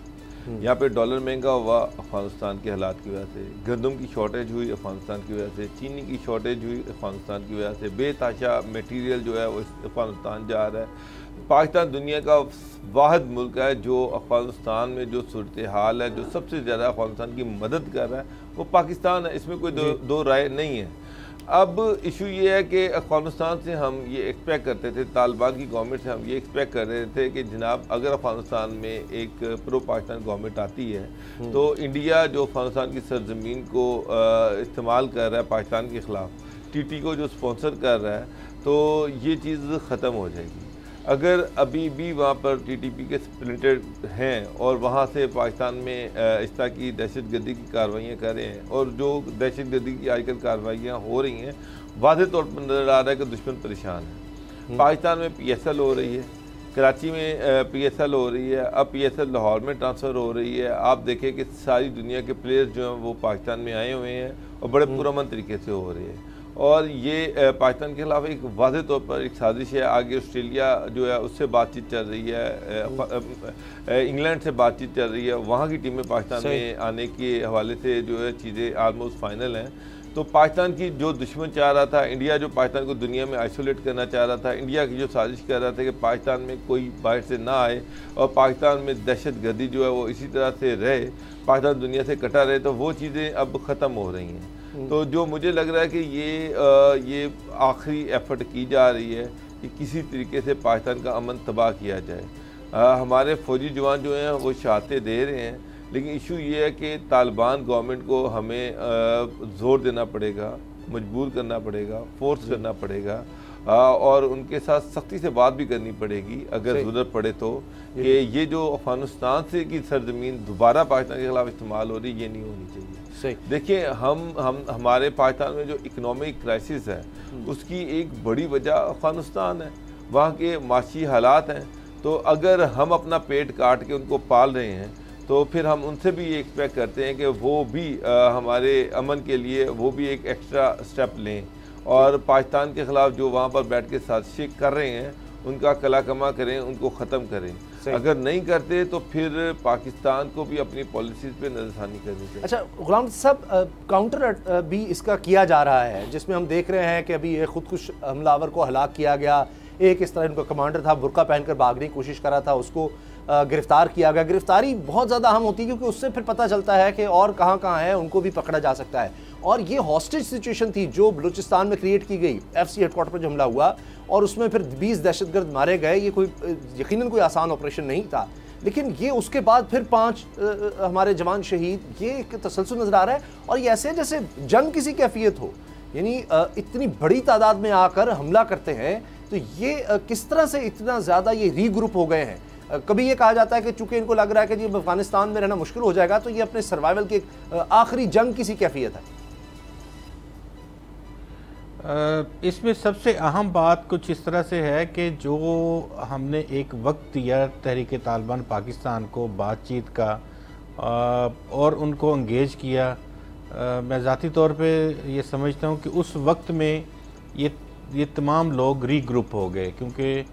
यहाँ पे डॉलर महंगा हुआ अफ़गानिस्तान के हालात की वजह से, गंदम की शॉर्टेज हुई अफ़गानिस्तान की वजह से, चीनी की शॉर्टेज हुई अफ़गानिस्तान की वजह से, बेतहाशा मटीरियल जो है वो अफ़गानिस्तान जा रहा है। पाकिस्तान दुनिया का वाहिद मुल्क है जो अफ़गानिस्तान में जो सूरत हाल है, जो सबसे ज़्यादा अफ़गानिस्तान की मदद कर रहा है वो पाकिस्तान है, इसमें कोई दो राय नहीं है। अब इशू ये है कि अफ़गानिस्तान से हम ये एक्सपेक्ट करते थे, तालिबान की गवर्नमेंट से हम ये एक्सपेक्ट कर रहे थे कि जनाब अगर अफ़गानिस्तान में एक प्रो पाकिस्तान गवर्नमेंट आती है तो इंडिया जो अफ़गानिस्तान की सरजमीन को इस्तेमाल कर रहा है पाकिस्तान के ख़िलाफ़, TT को जो स्पॉन्सर कर रहा है, तो ये चीज़ ख़त्म हो जाएगी। अगर अभी भी वहाँ पर TTP के स्प्लिंटेड हैं और वहाँ से पाकिस्तान में इस तरह की दहशतगर्दी की कार्रवाइयाँ कर रहे हैं, और जो दहशतगर्दी की आजकल कार्रवाइयाँ हो रही हैं, वाज़ेह तौर पर नज़र आ रहा है कि दुश्मन परेशान है। पाकिस्तान में PSL हो रही है, कराची में PSL हो रही है, अब PSL लाहौर में ट्रांसफ़र हो रही है। आप देखें कि सारी दुनिया के प्लेयर्स जो हैं वो पाकिस्तान में आए हुए हैं और बड़े पुरअमन तरीके से हो रही है, और ये पाकिस्तान के खिलाफ एक वाज़ेह तौर पर एक साजिश है। आगे ऑस्ट्रेलिया जो है उससे बातचीत चल रही है, इंग्लैंड से बातचीत चल रही है, वहाँ की टीमें पाकिस्तान में आने के हवाले से जो है चीज़ें आलमोस्ट फाइनल हैं। तो पाकिस्तान की जो दुश्मन चाह रहा था, इंडिया जो पाकिस्तान को दुनिया में आइसोलेट करना चाह रहा था, इंडिया की जो साजिश कर रहा था कि पाकिस्तान में कोई बाहर से ना आए और पाकिस्तान में दहशतगर्दी जो है वो इसी तरह से रहे, पाकिस्तान दुनिया से कटा रहे, तो वो चीज़ें अब ख़त्म हो रही हैं। तो जो मुझे लग रहा है कि ये आखिरी एफर्ट की जा रही है कि किसी तरीके से पाकिस्तान का अमन तबाह किया जाए। हमारे फ़ौजी जवान जो हैं वो शहादतें दे रहे हैं, लेकिन इशू ये है कि तालिबान गवर्नमेंट को हमें ज़ोर देना पड़ेगा, मजबूर करना पड़ेगा, फोर्स करना पड़ेगा, और उनके साथ सख्ती से बात भी करनी पड़ेगी अगर ज़रूरत पड़े तो, कि ये जो अफ़गानिस्तान से की सरजमीन दोबारा पाकिस्तान के खिलाफ इस्तेमाल हो रही, ये नहीं होनी चाहिए। देखिए, हमारे पाकिस्तान में जो इकनॉमिक क्राइसिस है उसकी एक बड़ी वजह अफ़गानिस्तान है, वहाँ के माशी हालात हैं। तो अगर हम अपना पेट काट के उनको पाल रहे हैं तो फिर हम उनसे भी ये एक्सपेक्ट करते हैं कि वो भी हमारे अमन के लिए वो भी एक एक्स्ट्रा स्टेप लें, और पाकिस्तान के ख़िलाफ़ जो वहाँ पर बैठ के साजिशें कर रहे हैं उनका कलाकमा करें, उनको ख़त्म करें। अगर नहीं करते तो फिर पाकिस्तान को भी अपनी पॉलिसीज़ पे नज़रसानी करनी चाहिए। अच्छा गुलाम साहब, काउंटर भी इसका किया जा रहा है, जिसमें हम देख रहे हैं कि अभी ये खुदकुश हमलावर को हलाक किया गया, एक इस तरह इनका कमांडर था, बुर्का पहनकर भागने की कोशिश कर रहा था, उसको गिरफ्तार किया गया। गिरफ्तारी बहुत ज़्यादा अहम होती है क्योंकि उससे फिर पता चलता है कि और कहाँ है, उनको भी पकड़ा जा सकता है। और ये हॉस्टेज सिचुएशन थी जो बलूचिस्तान में क्रिएट की गई, FC हेडक्वार्टर पर जो हमला हुआ और उसमें फिर 20 दहशतगर्द मारे गए। ये कोई यकीनन कोई आसान ऑपरेशन नहीं था, लेकिन ये उसके बाद फिर 5 हमारे जवान शहीद, ये एक तसलसल नज़र आ रहा है। और ये ऐसे जैसे जंग किसी कैफियत हो, यानी इतनी बड़ी तादाद में आकर हमला करते हैं, तो ये किस तरह से इतना ज़्यादा ये रीग्रुप हो गए हैं। कभी ये कहा जाता है कि चूंकि इनको लग रहा है कि जी अफगानिस्तान में रहना मुश्किल हो जाएगा, तो ये अपने सर्वाइवल की एक आखिरी जंग की सी कैफियत है। इसमें सबसे अहम बात कुछ इस तरह से है कि जो हमने एक वक्त दिया तहरीक तालिबान पाकिस्तान को बातचीत का और उनको इंगेज किया, मैं ज़ाती तौर पे ये समझता हूँ कि उस वक्त में ये तमाम लोग रीग्रुप हो गए, क्योंकि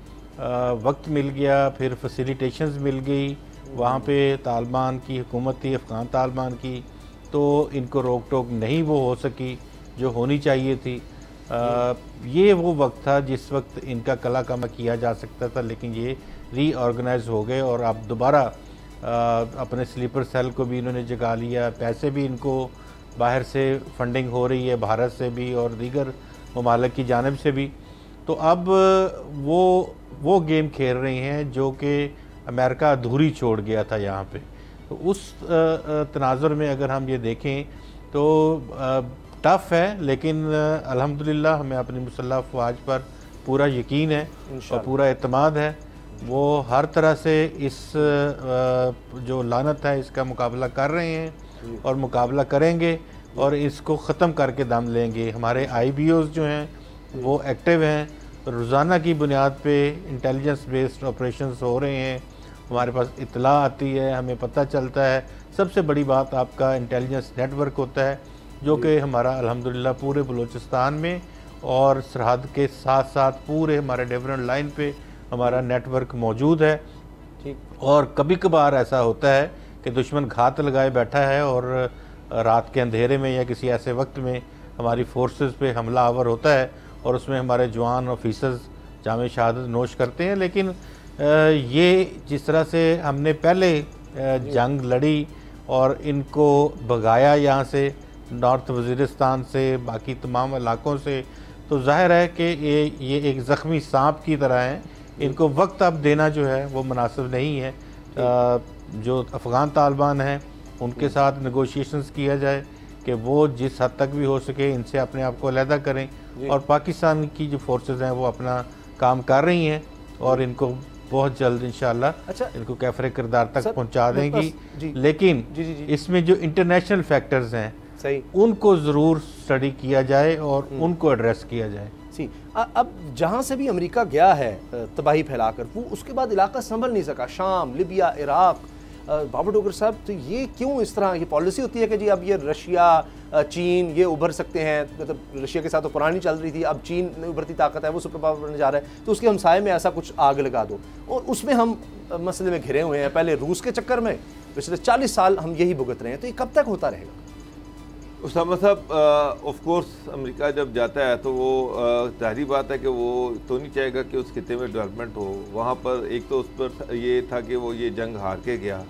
वक्त मिल गया, फिर फैसिलिटेशंस मिल गई, वहाँ पे तालिबान की हुकूमत थी, अफ़गान तालिबान की, तो इनको रोक टोक नहीं वो हो सकी जो होनी चाहिए थी। ये वो वक्त था जिस वक्त इनका कला कमा किया जा सकता था, लेकिन ये रीऑर्गेनाइज हो गए और अब दोबारा अपने स्लीपर सेल को भी इन्होंने जगा लिया। पैसे भी इनको बाहर से फंडिंग हो रही है, भारत से भी और दीगर ममालिक की जानिब से भी। तो अब वो गेम खेल रहे हैं जो कि अमेरिका अधूरी छोड़ गया था यहाँ पे। तो उस तनाजुर में अगर हम ये देखें तो टफ़ है, लेकिन अल्हम्दुलिल्लाह हमें अपनी मुसल्लह अफ़वाज पर पूरा यकीन है और पूरा एतमाद है। वो हर तरह से इस जो लानत है इसका मुकाबला कर रहे हैं और मुकाबला करेंगे और इसको ख़त्म करके दम लेंगे। हमारे IBOs जो हैं वो एक्टिव हैं, रोज़ाना की बुनियाद पे इंटेलिजेंस बेस्ड ऑपरेशंस हो रहे हैं, हमारे पास इत्तला आती है, हमें पता चलता है। सबसे बड़ी बात आपका इंटेलिजेंस नेटवर्क होता है जो कि हमारा अल्हम्दुलिल्लाह पूरे बलूचिस्तान में और सरहद के साथ साथ पूरे हमारे डिफरेंट लाइन पे हमारा नेटवर्क मौजूद है। ठीक। और कभी कभार ऐसा होता है कि दुश्मन घात लगाए बैठा है और रात के अंधेरे में या किसी ऐसे वक्त में हमारी फोर्सेस पे हमला आवर होता है और उसमें हमारे जवान ऑफिसर्स जामे शहादत नोश करते हैं। लेकिन ये जिस तरह से हमने पहले जंग लड़ी और इनको भगाया यहाँ से, नॉर्थ वज़ीरिस्तान से, बाकी तमाम इलाकों से, तो जाहिर है कि ये एक ज़ख्मी सांप की तरह हैं। इनको वक्त अब देना जो है वो मुनासिब नहीं है। जो अफ़गान तालिबान हैं उनके साथ नेगोशिएशंस किया जाए कि वो जिस हद तक भी हो सके इनसे अपने आप को अलहदा करें, और पाकिस्तान की जो फोर्सेस हैं वो अपना काम कर रही हैं और इनको बहुत जल्द इंशाअल्लाह इनको कैफरे किरदार तक पहुंचा देंगी। लेकिन इसमें जो इंटरनेशनल फैक्टर्स हैं सही, उनको ज़रूर स्टडी किया जाए और उनको एड्रेस किया जाए। अब जहाँ से भी अमेरिका गया है तबाही फैलाकर, वो उसके बाद इलाका संभल नहीं सका, शाम, लिबिया, इराक। बाबर डोगर साहब, तो ये क्यों इस तरह, ये पॉलिसी होती है कि जी अब ये रशिया, चीन ये उभर सकते हैं, मतलब रशिया के साथ तो पुरानी चल रही थी, अब चीन उभरती ताकत है, वो सुपर पावर बनने जा रहा है, तो उसके हमसाये में ऐसा कुछ आग लगा दो और उसमें हम मसले में घिरे हुए हैं। पहले रूस के चक्कर में पिछले 40 साल हम यही भुगत रहे हैं, तो ये कब तक होता रहेगा? उसामा साहब, ऑफ कोर्स अमेरिका जब जाता है तो वो जाहिर बात है कि वो तो नहीं चाहेगा कि उस खिते में डेवलपमेंट हो। वहाँ पर एक तो उस पर ये था कि वो ये जंग हार के गया,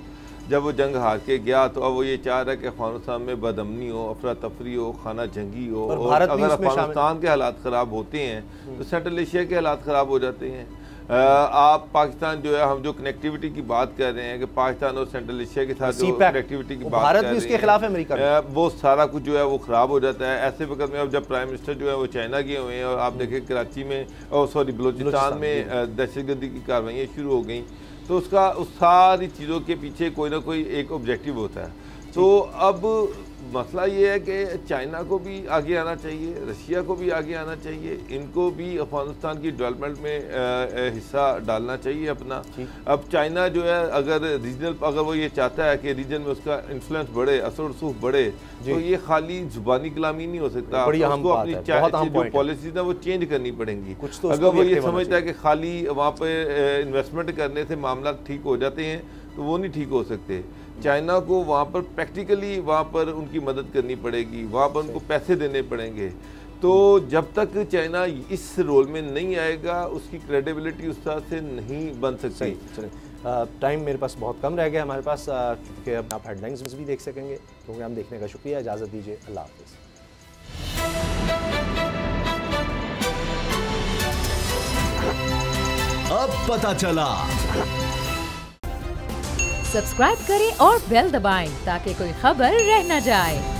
जब वो जंग हार के गया तो अब वो ये चाह रहा है कि अफगानिस्तान में बदअमनी हो, अफरा तफरी हो, खाना जंगी हो, और अगर अफगानिस्तान के हालात ख़राब होते हैं तो सेंट्रल एशिया के हालात ख़राब हो जाते हैं। आप पाकिस्तान जो है, हम जो कनेक्टिविटी की बात कर रहे हैं कि पाकिस्तान और सेंट्रल एशिया के साथ जो कनेक्टिविटी की बात भारत भी उसके खिलाफ है, अमेरिका वो सारा कुछ जो है वो ख़राब हो जाता है। ऐसे वक्त में अब जब प्राइम मिनिस्टर जो है वो चाइना गए हुए हैं और आप देखें कराची में बलूचिस्तान में दहशतगर्दी की कार्रवाइयाँ शुरू हो गई, तो उसका उस सारी चीज़ों के पीछे कोई ना कोई एक ऑब्जेक्टिव होता है। तो अब मसला ये है कि चाइना को भी आगे आना चाहिए, रशिया को भी आगे आना चाहिए, इनको भी अफगानिस्तान की डेवलपमेंट में हिस्सा डालना चाहिए अपना। अब चाइना जो है अगर रीजनल, अगर वो ये चाहता है कि रीजन में उसका इन्फ्लुएंस बढ़े, असर रसूख बढ़े, तो ये खाली जुबानी कलामी नहीं हो सकता, उसको अपनी जो पॉलिसीज है वो चेंज करनी पड़ेंगी। अगर वो ये समझता है कि खाली वहाँ पे इन्वेस्टमेंट करने से मामला ठीक हो जाते हैं तो वो नहीं ठीक हो सकते। चाइना को वहाँ पर प्रैक्टिकली वहाँ पर उनकी मदद करनी पड़ेगी, वहाँ पर उनको पैसे देने पड़ेंगे। तो जब तक चाइना इस रोल में नहीं आएगा उसकी क्रेडिबिलिटी उस तरह से नहीं बन सकती। टाइम मेरे पास बहुत कम रह गया हमारे पास, क्योंकि अब आप हेडलाइंस भी देख सकेंगे। प्रोग्राम देखने का शुक्रिया, इजाज़त दीजिए, अल्लाह हाफ़िज़। अब पता चला। सब्सक्राइब करें और बेल दबाएं ताकि कोई खबर रह न जाए।